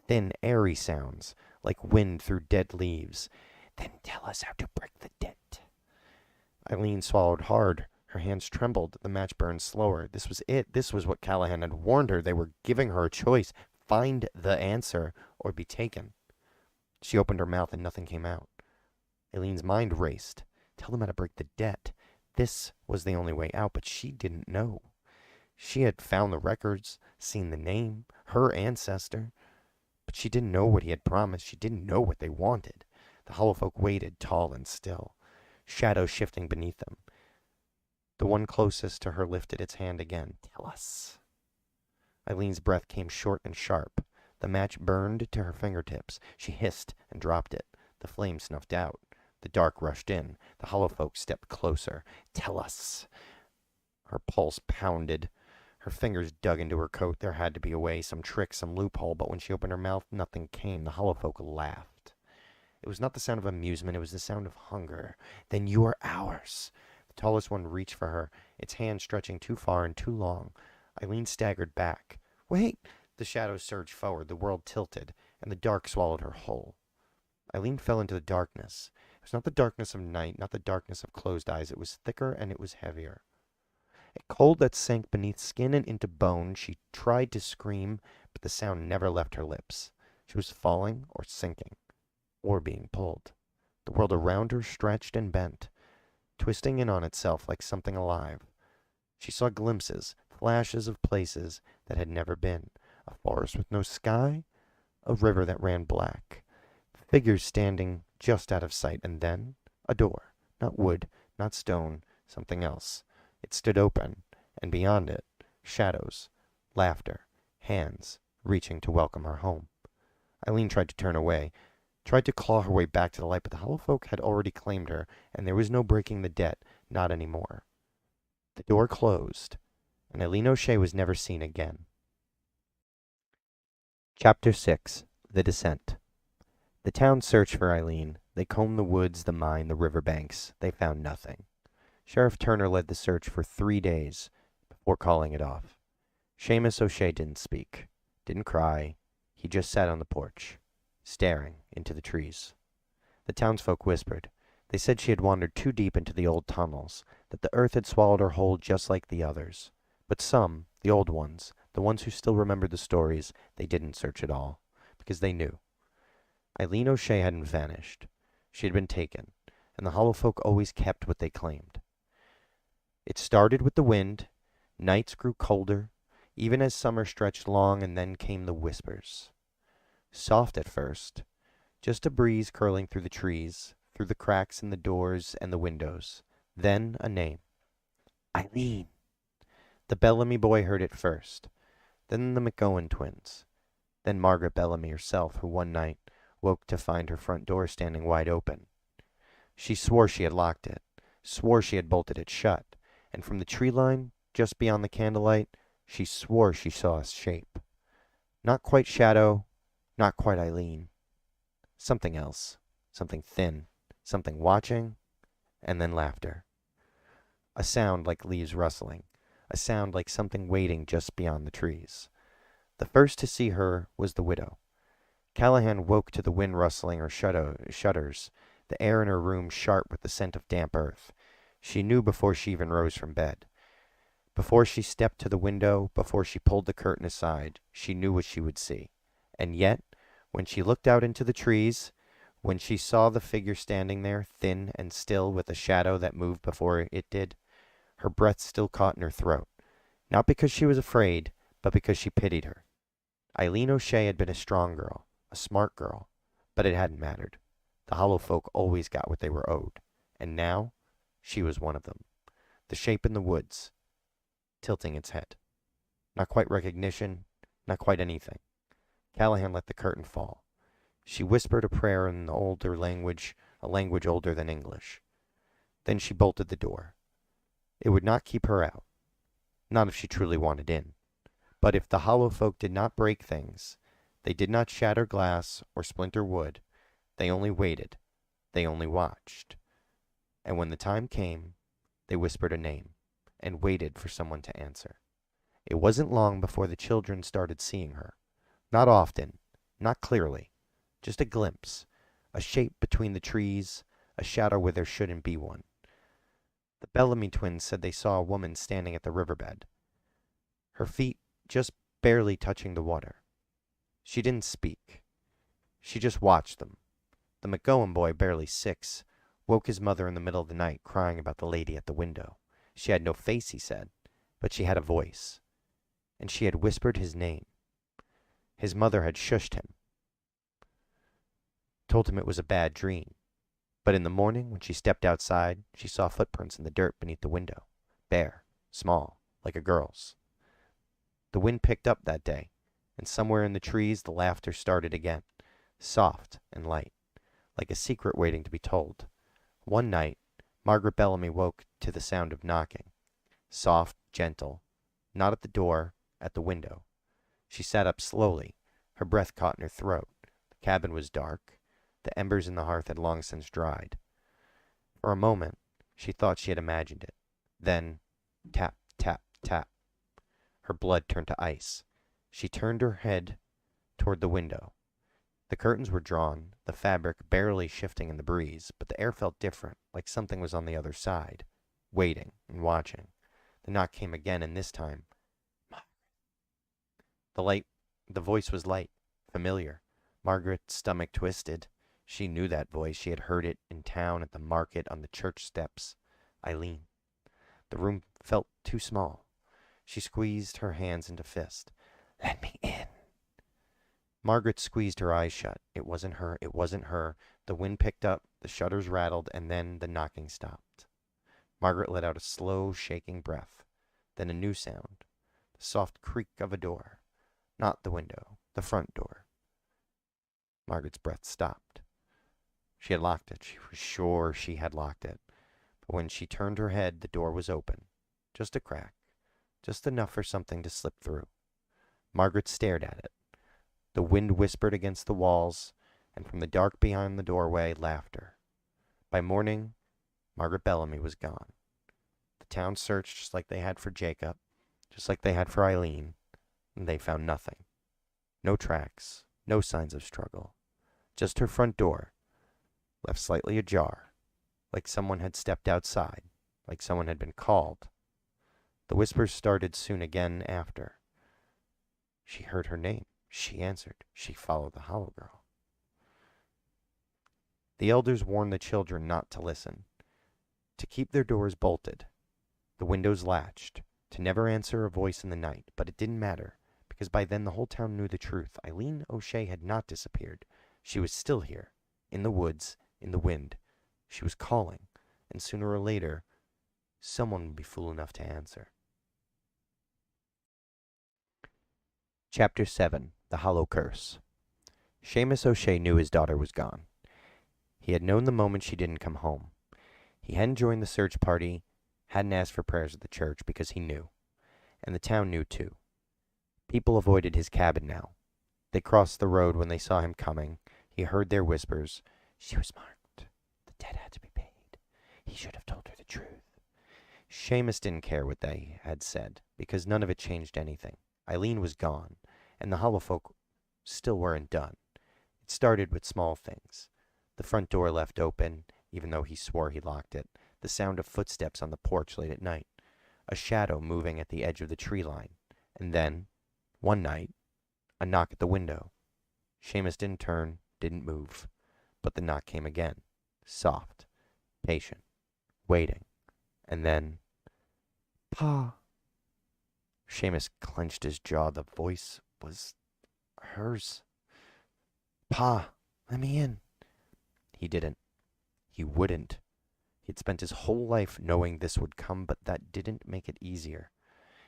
S1: Thin, airy sounds, like wind through dead leaves. Then tell us how to break the debt. Eileen swallowed hard. Her hands trembled. The match burned slower. This was it. This was what Callahan had warned her. They were giving her a choice. Find the answer or be taken. She opened her mouth and nothing came out. Eileen's mind raced. Tell them how to break the debt. This was the only way out, but she didn't know. She had found the records, seen the name, her ancestor, but she didn't know what he had promised. She didn't know what they wanted. The hollow folk waited, tall and still, shadows shifting beneath them. The one closest to her lifted its hand again. Tell us. Eileen's breath came short and sharp. The match burned to her fingertips. She hissed and dropped it. The flame snuffed out. The dark rushed in. The hollow folk stepped closer. Tell us. Her pulse pounded. Her fingers dug into her coat. There had to be a way, some trick, some loophole, but when she opened her mouth, nothing came. The hollow folk laughed. It was not the sound of amusement. It was the sound of hunger. Then you are ours. The tallest one reached for her, its hand stretching too far and too long. Eileen staggered back. Wait! The shadows surged forward. The world tilted, and the dark swallowed her whole. Eileen fell into the darkness. It was not the darkness of night, not the darkness of closed eyes. It was thicker and it was heavier. A cold that sank beneath skin and into bone. She tried to scream, but the sound never left her lips. She was falling or sinking, or being pulled. The world around her stretched and bent, twisting in on itself like something alive. She saw glimpses, flashes of places that had never been. A forest with no sky, a river that ran black, figures standing just out of sight, and then a door, not wood, not stone, something else. It stood open, and beyond it, shadows, laughter, hands reaching to welcome her home. Eileen tried to turn away, tried to claw her way back to the light, but the hollow folk had already claimed her, and there was no breaking the debt, not anymore. The door closed, and Eileen O'Shea was never seen again. Chapter 6. The Descent. The town searched for Eileen. They combed the woods, the mine, the river banks. They found nothing. Sheriff Turner led the search for 3 days before calling it off. Seamus O'Shea didn't speak, didn't cry. He just sat on the porch, staring into the trees. The townsfolk whispered. They said she had wandered too deep into the old tunnels, that the earth had swallowed her whole just like the others. But some, the old ones, the ones who still remembered the stories, they didn't search at all, because they knew. Eileen O'Shea hadn't vanished. She had been taken, and the hollow folk always kept what they claimed. It started with the wind. Nights grew colder, even as summer stretched long, and then came the whispers. Soft at first, just a breeze curling through the trees, through the cracks in the doors and the windows. Then a name. Eileen. The Bellamy boy heard it first, then the McGowan twins, then Margaret Bellamy herself, who one night woke to find her front door standing wide open. She swore she had locked it, swore she had bolted it shut, and from the tree line, just beyond the candlelight, she swore she saw a shape. Not quite shadow, not quite Eileen. Something else, something thin, something watching, and then laughter. A sound like leaves rustling, a sound like something waiting just beyond the trees. The first to see her was the widow. Callahan woke to the wind rustling her shutters, the air in her room sharp with the scent of damp earth. She knew before she even rose from bed. Before she stepped to the window, before she pulled the curtain aside, she knew what she would see. And yet, when she looked out into the trees, when she saw the figure standing there, thin and still with a shadow that moved before it did, her breath still caught in her throat, not because she was afraid, but because she pitied her. Eileen O'Shea had been a strong girl, a smart girl, but it hadn't mattered. The hollow folk always got what they were owed, and now she was one of them. The shape in the woods, tilting its head. Not quite recognition, not quite anything. Callahan let the curtain fall. She whispered a prayer in the older language, a language older than English. Then she bolted the door. It would not keep her out. Not if she truly wanted in. But if the hollow folk did not break things, they did not shatter glass or splinter wood, they only waited, they only watched. And when the time came, they whispered a name, and waited for someone to answer. It wasn't long before the children started seeing her. Not often, not clearly, just a glimpse, a shape between the trees, a shadow where there shouldn't be one. The Bellamy twins said they saw a woman standing at the riverbed, her feet just barely touching the water. She didn't speak. She just watched them. The McGowan boy, barely 6, woke his mother in the middle of the night crying about the lady at the window. She had no face, he said, but she had a voice, and she had whispered his name. His mother had shushed him, told him it was a bad dream. But in the morning, when she stepped outside, she saw footprints in the dirt beneath the window, bare, small, like a girl's. The wind picked up that day, and somewhere in the trees the laughter started again, soft and light, like a secret waiting to be told. One night, Margaret Bellamy woke to the sound of knocking, soft, gentle, not at the door, at the window. She sat up slowly, her breath caught in her throat. The cabin was dark. The embers in the hearth had long since dried. For a moment, she thought she had imagined it. Then, tap, tap, tap. Her blood turned to ice. She turned her head toward the window. The curtains were drawn, the fabric barely shifting in the breeze, but the air felt different, like something was on the other side, waiting and watching. The knock came again, and this time, the voice was light, familiar. Margaret's stomach twisted. She knew that voice. She had heard it in town, at the market, on the church steps. Eileen. The room felt too small. She squeezed her hands into fists. Let me in. Margaret squeezed her eyes shut. It wasn't her. It wasn't her. The wind picked up, the shutters rattled, and then the knocking stopped. Margaret let out a slow, shaking breath. Then a new sound. The soft creak of a door. Not the window, the front door. Margaret's breath stopped. She had locked it. She was sure she had locked it. But when she turned her head, the door was open. Just a crack. Just enough for something to slip through. Margaret stared at it. The wind whispered against the walls, and from the dark behind the doorway, laughter. By morning, Margaret Bellamy was gone. The town searched just like they had for Jacob, just like they had for Eileen, and they found nothing. No tracks, no signs of struggle. Just her front door, left slightly ajar, like someone had stepped outside, like someone had been called. The whispers started soon again after. She heard her name. She answered. She followed the hollow girl. The elders warned the children not to listen, to keep their doors bolted, the windows latched, to never answer a voice in the night. But it didn't matter, because by then the whole town knew the truth. Eileen O'Shea had not disappeared. She was still here, in the woods, in the wind. She was calling, and sooner or later, someone would be fool enough to answer. Chapter 7. The Hollow Curse. Seamus O'Shea knew his daughter was gone. He had known the moment she didn't come home. He hadn't joined the search party, hadn't asked for prayers at the church, because he knew. And the town knew too. People avoided his cabin now. They crossed the road when they saw him coming. He heard their whispers. She was marked. The debt had to be paid. He should have told her the truth. Seamus didn't care what they had said, because none of it changed anything. Eileen was gone, and the hollow folk still weren't done. It started with small things. The front door left open, even though he swore he locked it. The sound of footsteps on the porch late at night. A shadow moving at the edge of the tree line. And then, one night, a knock at the window. Seamus didn't turn, didn't move. But the knock came again. Soft, patient, waiting. And then, Pa. Seamus clenched his jaw. The voice was hers. Pa, let me in. He didn't. He wouldn't. He'd spent his whole life knowing this would come, but that didn't make it easier.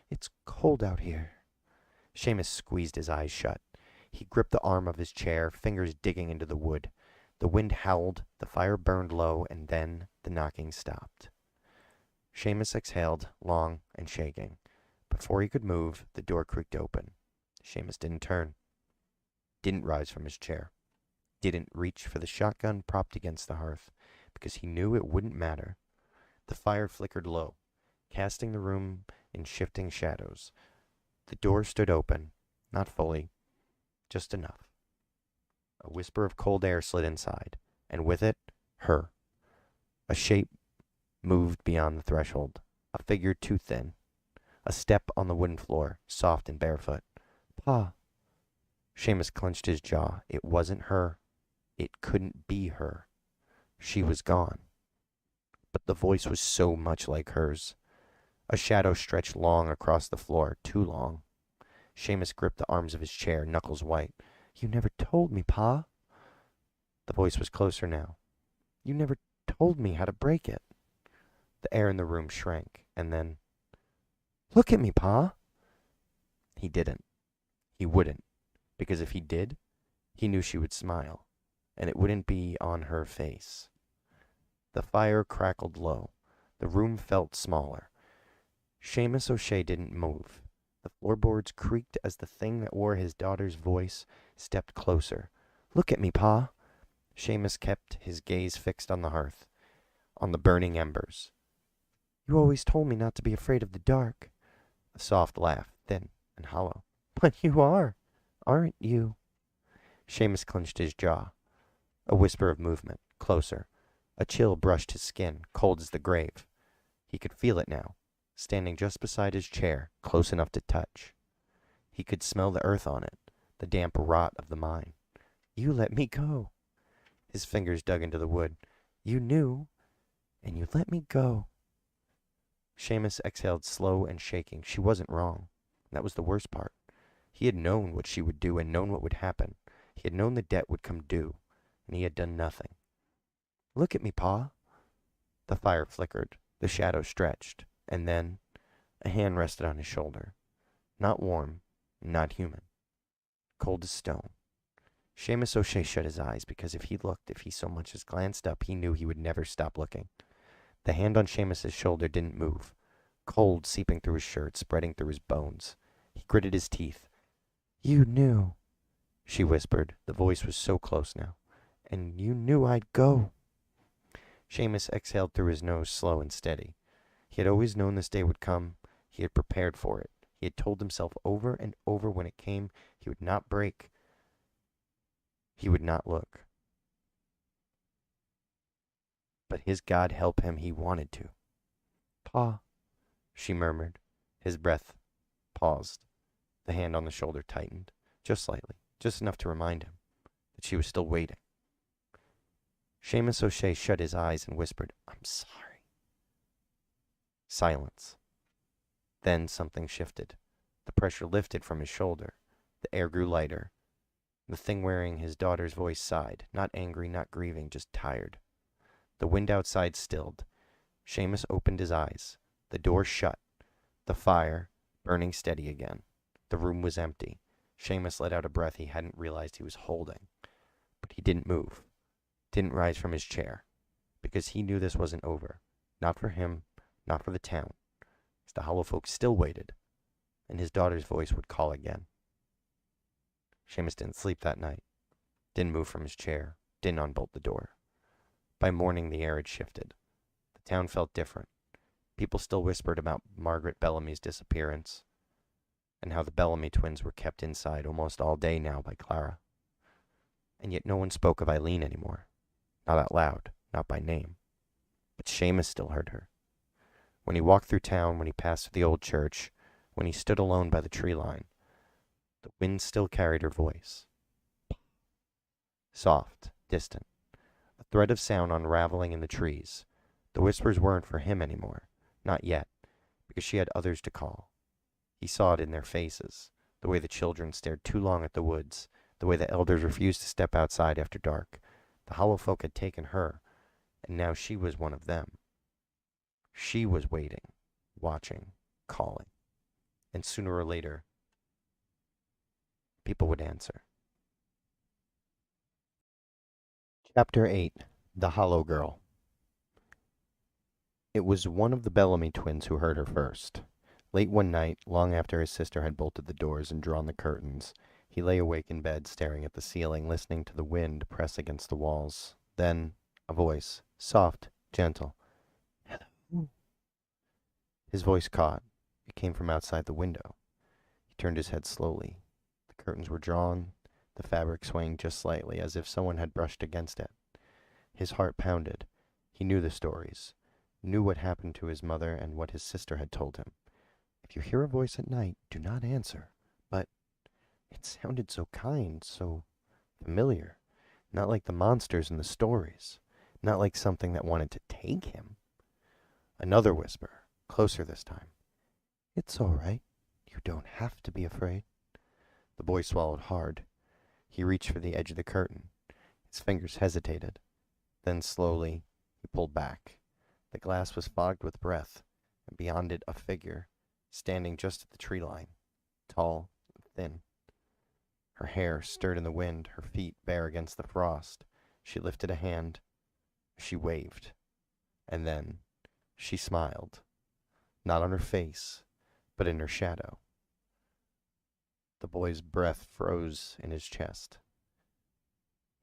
S1: It's cold out here. Seamus squeezed his eyes shut. He gripped the arm of his chair, fingers digging into the wood. The wind howled, the fire burned low, and then the knocking stopped. Seamus exhaled, long and shaking. Before he could move, the door creaked open. Seamus didn't turn. Didn't rise from his chair. Didn't reach for the shotgun propped against the hearth, because he knew it wouldn't matter. The fire flickered low, casting the room in shifting shadows. The door stood open, not fully, just enough. A whisper of cold air slid inside, and with it, her. A shape moved beyond the threshold, a figure too thin. A step on the wooden floor, soft and barefoot. Pa. Seamus clenched his jaw. It wasn't her. It couldn't be her. She was gone. But the voice was so much like hers. A shadow stretched long across the floor, too long. Seamus gripped the arms of his chair, knuckles white. You never told me, Pa. The voice was closer now. You never told me how to break it. The air in the room shrank, and then, look at me, Pa. He didn't. He wouldn't, because if he did, he knew she would smile, and it wouldn't be on her face. The fire crackled low. The room felt smaller. Seamus O'Shea didn't move. The floorboards creaked as the thing that wore his daughter's voice stepped closer. Look at me, Pa. Seamus kept his gaze fixed on the hearth, on the burning embers. You always told me not to be afraid of the dark. A soft laugh, thin and hollow. But you are, aren't you? Seamus clenched his jaw. A whisper of movement, closer. A chill brushed his skin, cold as the grave. He could feel it now, standing just beside his chair, close enough to touch. He could smell the earth on it, the damp rot of the mine. You let me go. His fingers dug into the wood. You knew, and you let me go. Seamus exhaled slow and shaking. She wasn't wrong. That was the worst part. He had known what she would do and known what would happen. He had known the debt would come due, and he had done nothing. Look at me, Pa. The fire flickered. The shadow stretched. And then a hand rested on his shoulder. Not warm, not human. cold as stone. Seamus O'Shea shut his eyes because if he so much as glanced up, he knew he would never stop looking. The hand on Seamus's shoulder didn't move, cold seeping through his shirt, spreading through his bones. He gritted his teeth. "You knew," she whispered. The voice was so close now. "And you knew I'd go." Seamus exhaled through his nose, slow and steady. He had always known this day would come. He had prepared for it. He had told himself over and over when it came, he would not break. He would not look. But his God help him, he wanted to. "Pa," she murmured. His breath paused. The hand on the shoulder tightened, just slightly, just enough to remind him that she was still waiting. Seamus O'Shea shut his eyes and whispered, "I'm sorry." Silence. Then something shifted. The pressure lifted from his shoulder. The air grew lighter. The thing wearing his daughter's voice sighed, not angry, not grieving, just tired. The wind outside stilled. Seamus opened his eyes. The door shut. The fire burning steady again. The room was empty. Seamus let out a breath he hadn't realized he was holding. But he didn't move. Didn't rise from his chair. Because he knew this wasn't over. Not for him, not for the town. As the hollow folk still waited. And his daughter's voice would call again. Seamus didn't sleep that night. Didn't move from his chair. Didn't unbolt the door. By morning the air had shifted. The town felt different. People still whispered about Margaret Bellamy's disappearance, and how the Bellamy twins were kept inside almost all day now by Clara. And yet no one spoke of Eileen anymore. Not out loud, not by name. But Seamus still heard her. When he walked through town, when he passed through the old church, when he stood alone by the tree line, the wind still carried her voice. Soft, distant, a thread of sound unraveling in the trees. The whispers weren't for him anymore, not yet, because she had others to call. He saw it in their faces, the way the children stared too long at the woods, the way the elders refused to step outside after dark. The hollow folk had taken her, and now she was one of them. She was waiting, watching, calling, and sooner or later, people would answer. Chapter 8. The Hollow Girl. It was one of the Bellamy twins who heard her first. Late one night, long after his sister had bolted the doors and drawn the curtains, he lay awake in bed, staring at the ceiling, listening to the wind press against the walls. Then, a voice, soft, gentle. "Hello." His voice caught. It came from outside the window. He turned his head slowly. The curtains were drawn, the fabric swaying just slightly, as if someone had brushed against it. His heart pounded. He knew the stories, knew what happened to his mother and what his sister had told him. If you hear a voice at night, do not answer. But it sounded so kind, so familiar. Not like the monsters in the stories. Not like something that wanted to take him. Another whisper, closer this time. "It's all right. You don't have to be afraid." The boy swallowed hard. He reached for the edge of the curtain. His fingers hesitated. Then slowly, he pulled back. The glass was fogged with breath, and beyond it a figure, standing just at the tree line, tall and thin. Her hair stirred in the wind, her feet bare against the frost. She lifted a hand. She waved. And then she smiled. Not on her face, but in her shadow. The boy's breath froze in his chest.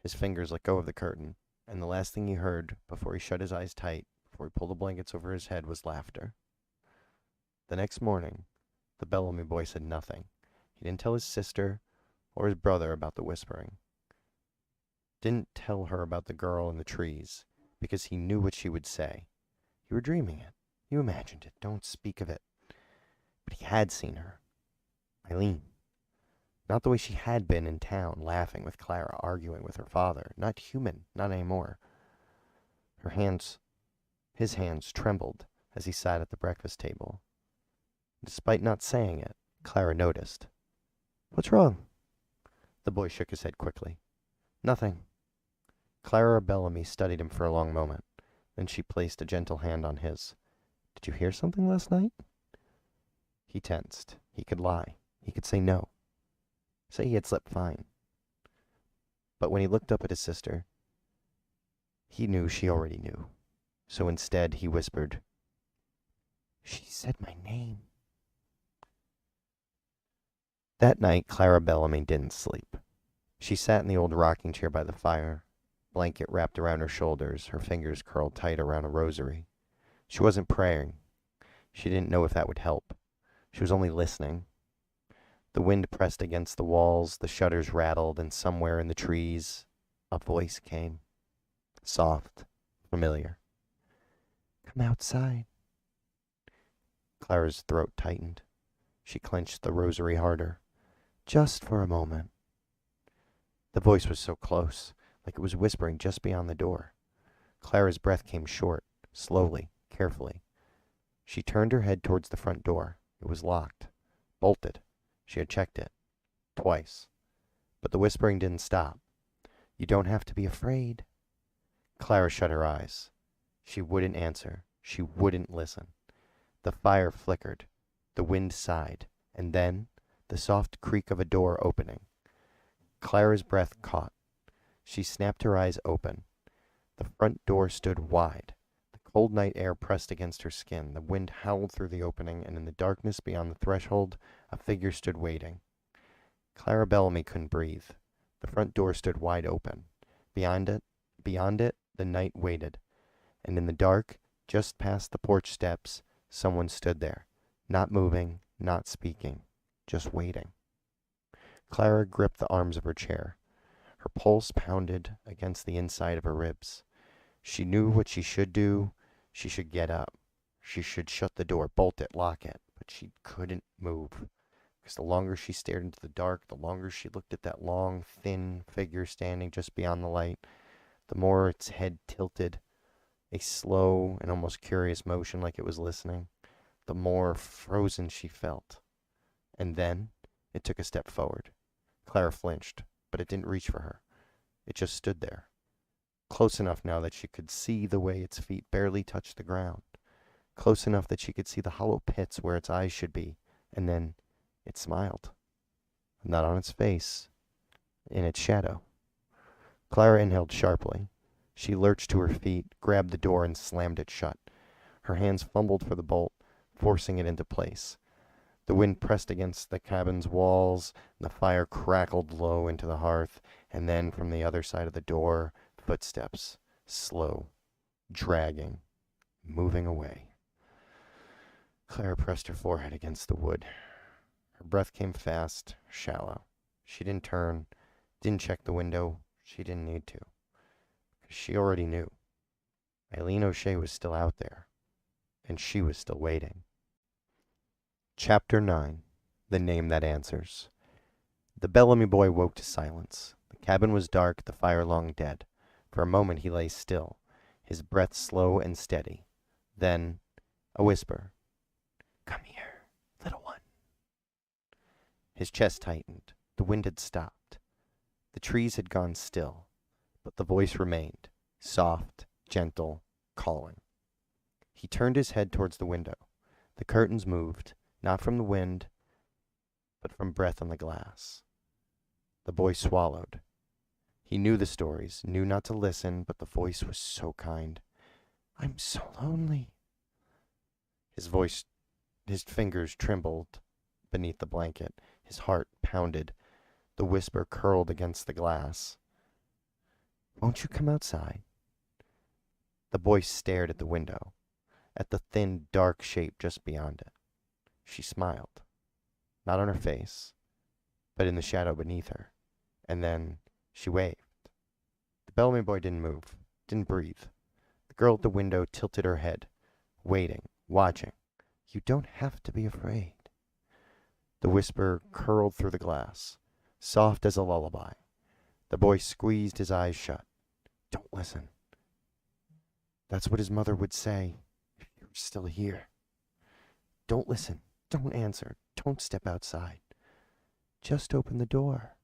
S1: His fingers let go of the curtain, and the last thing he heard before he shut his eyes tight, before he pulled the blankets over his head, was laughter. The next morning, the Bellamy boy said nothing. He didn't tell his sister or his brother about the whispering. Didn't tell her about the girl in the trees, because he knew what she would say. You were dreaming it. You imagined it. Don't speak of it. But he had seen her. Eileen. Not the way she had been in town, laughing with Clara, arguing with her father. Not human, not anymore. His hands trembled as he sat at the breakfast table. Despite not saying it, Clara noticed. "What's wrong?" The boy shook his head quickly. "Nothing." Clara Bellamy studied him for a long moment. Then she placed a gentle hand on his. "Did you hear something last night?" He tensed. He could lie. He could say no. Say he had slept fine. But when he looked up at his sister, he knew she already knew. So instead, he whispered, "She said my name." That night, Clara Bellamy didn't sleep. She sat in the old rocking chair by the fire, blanket wrapped around her shoulders, her fingers curled tight around a rosary. She wasn't praying. She didn't know if that would help. She was only listening. The wind pressed against the walls, the shutters rattled, and somewhere in the trees, a voice came. Soft, familiar. "Come outside." Clara's throat tightened. She clenched the rosary harder. "Just for a moment." The voice was so close, like it was whispering just beyond the door. Clara's breath came short, slowly, carefully. She turned her head towards the front door. It was locked, bolted. She had checked it, twice. But the whispering didn't stop. "You don't have to be afraid." Clara shut her eyes. She wouldn't answer. She wouldn't listen. The fire flickered. The wind sighed. And then, the soft creak of a door opening. Clara's breath caught. She snapped her eyes open. The front door stood wide. The cold night air pressed against her skin. The wind howled through the opening, and in the darkness beyond the threshold, a figure stood waiting. Clara Bellamy couldn't breathe. The front door stood wide open. Beyond it, the night waited. And in the dark, just past the porch steps, someone stood there, not moving, not speaking, just waiting. Clara gripped the arms of her chair. Her pulse pounded against the inside of her ribs. She knew what she should do. She should get up. She should shut the door, bolt it, lock it. But she couldn't move. Because the longer she stared into the dark, the longer she looked at that long, thin figure standing just beyond the light, the more its head tilted, a slow and almost curious motion like it was listening, the more frozen she felt. And then it took a step forward. Clara flinched, but it didn't reach for her. It just stood there, close enough now that she could see the way its feet barely touched the ground, close enough that she could see the hollow pits where its eyes should be, and then it smiled. Not on its face, in its shadow. Clara inhaled sharply. She lurched to her feet, grabbed the door, and slammed it shut. Her hands fumbled for the bolt, forcing it into place. The wind pressed against the cabin's walls, the fire crackled low into the hearth, and then from the other side of the door, footsteps, slow, dragging, moving away. Clara pressed her forehead against the wood. Her breath came fast, shallow. She didn't turn, didn't check the window. She didn't need to. She already knew. Eileen O'Shea was still out there, and she was still waiting. Chapter 9. The Name That Answers. The Bellamy boy woke to silence. The cabin was dark, the fire long dead. For a moment he lay still, his breath slow and steady. Then, a whisper. "Come here, little one." His chest tightened. The wind had stopped. The trees had gone still, but the voice remained, soft, gentle, calling. He turned his head towards the window. The curtains moved, not from the wind, but from breath on the glass. The boy swallowed. He knew the stories, knew not to listen, but the voice was so kind. "I'm so lonely." His fingers trembled beneath the blanket. His heart pounded. The whisper curled against the glass. "Won't you come outside?" The boy stared at the window, at the thin, dark shape just beyond it. She smiled, not on her face, but in the shadow beneath her, and then she waved. The Bellamy boy didn't move, didn't breathe. The girl at the window tilted her head, waiting, watching. "You don't have to be afraid." The whisper curled through the glass, soft as a lullaby. The boy squeezed his eyes shut. "Don't listen. That's what his mother would say if you were still here. Don't listen. Don't answer. Don't step outside. Just open the door."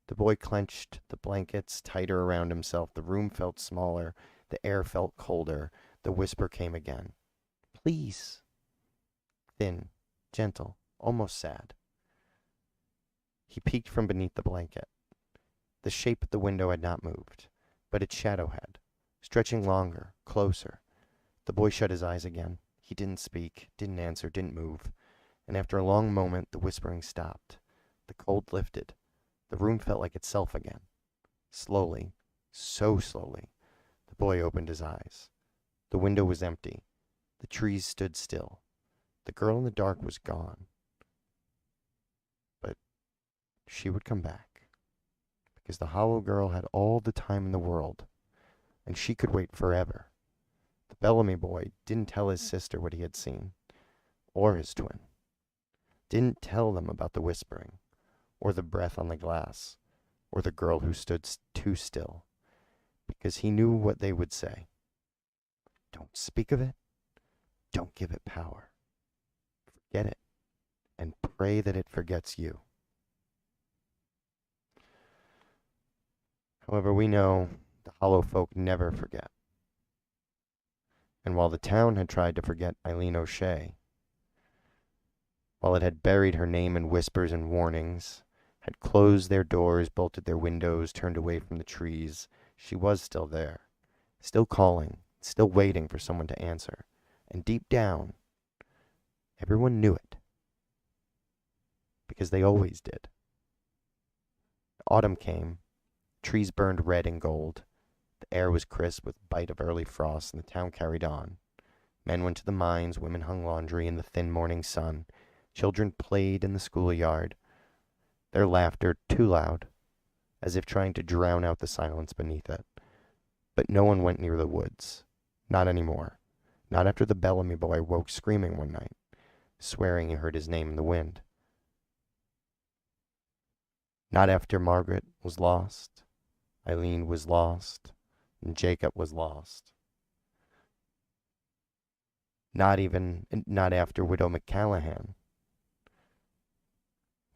S1: The boy clenched the blankets tighter around himself. The room felt smaller. The air felt colder. The whisper came again. "Please." Thin, gentle, almost sad. He peeked from beneath the blanket. The shape at the window had not moved, but its shadow had, stretching longer, closer. The boy shut his eyes again. He didn't speak, didn't answer, didn't move, and after a long moment the whispering stopped. The cold lifted. The room felt like itself again. Slowly, so slowly, the boy opened his eyes. The window was empty. The trees stood still. The girl in the dark was gone. But she would come back, because the hollow girl had all the time in the world, and she could wait forever. The Bellamy boy didn't tell his sister what he had seen, or his twin. Didn't tell them about the whispering, or the breath on the glass, or the girl who stood too still, because he knew what they would say. Don't speak of it. Don't give it power. Forget it, and pray that it forgets you. However, we know the hollow folk never forget. And while the town had tried to forget Eileen O'Shea, while it had buried her name in whispers and warnings, had closed their doors, bolted their windows, turned away from the trees, she was still there, still calling, still waiting for someone to answer. And deep down, everyone knew it, because they always did. Autumn came, trees burned red and gold, the air was crisp with bite of early frost, and the town carried on. Men went to the mines, women hung laundry in the thin morning sun, children played in the schoolyard, their laughter too loud, as if trying to drown out the silence beneath it. But no one went near the woods. Not anymore. Not after the Bellamy boy woke screaming one night, swearing he heard his name in the wind. Not after Margaret was lost, Eileen was lost, and Jacob was lost. Not after Widow McCallahan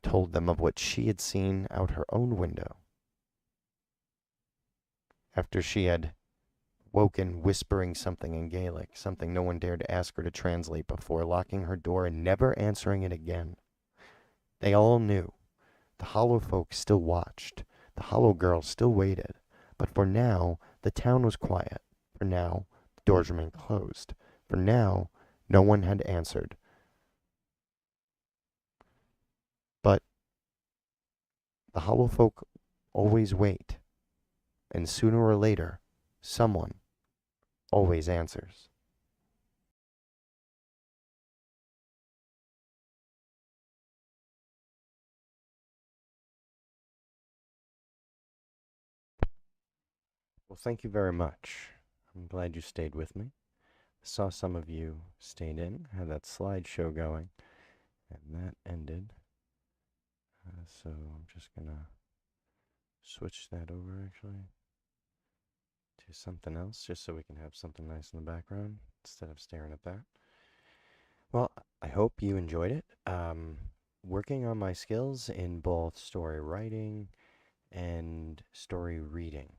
S1: told them of what she had seen out her own window. After she had woken whispering something in Gaelic, something no one dared ask her to translate before, locking her door and never answering it again. They all knew. The hollow folk still watched. The hollow girl still waited. But for now, the town was quiet. For now, the doors remained closed. For now, no one had answered. But the hollow folk always wait. And sooner or later, someone always answers. Well, thank you very much. I'm glad you stayed with me. I saw some of you stayed in, had that slideshow going, and that ended. So I'm just gonna switch that over actually to something else, just so we can have something nice in the background instead of staring at that. Well, I hope you enjoyed it. Working on my skills in both story writing and story reading.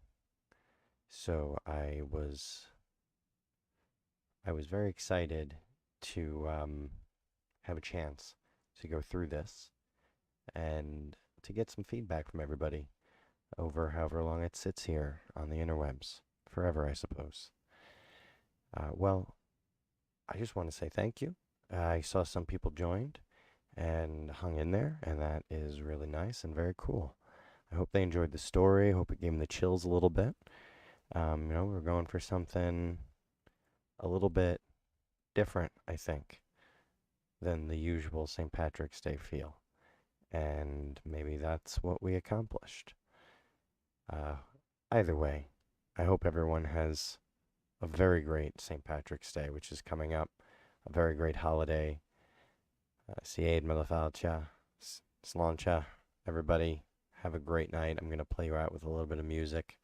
S1: So I was very excited to have a chance to go through this and to get some feedback from everybody over however long it sits here on the interwebs. Forever, I suppose. Well, I just want to say thank you. I saw some people joined and hung in there, and that is really nice and very cool. I hope they enjoyed the story. I hope it gave them the chills a little bit. We're going for something a little bit different, I think, than the usual St. Patrick's Day feel. And maybe that's what we accomplished. Either way, I hope everyone has a very great St. Patrick's Day, which is coming up. A very great holiday. Sied Malafalcha, Slancha. Everybody, have a great night. I'm going to play you out with a little bit of music.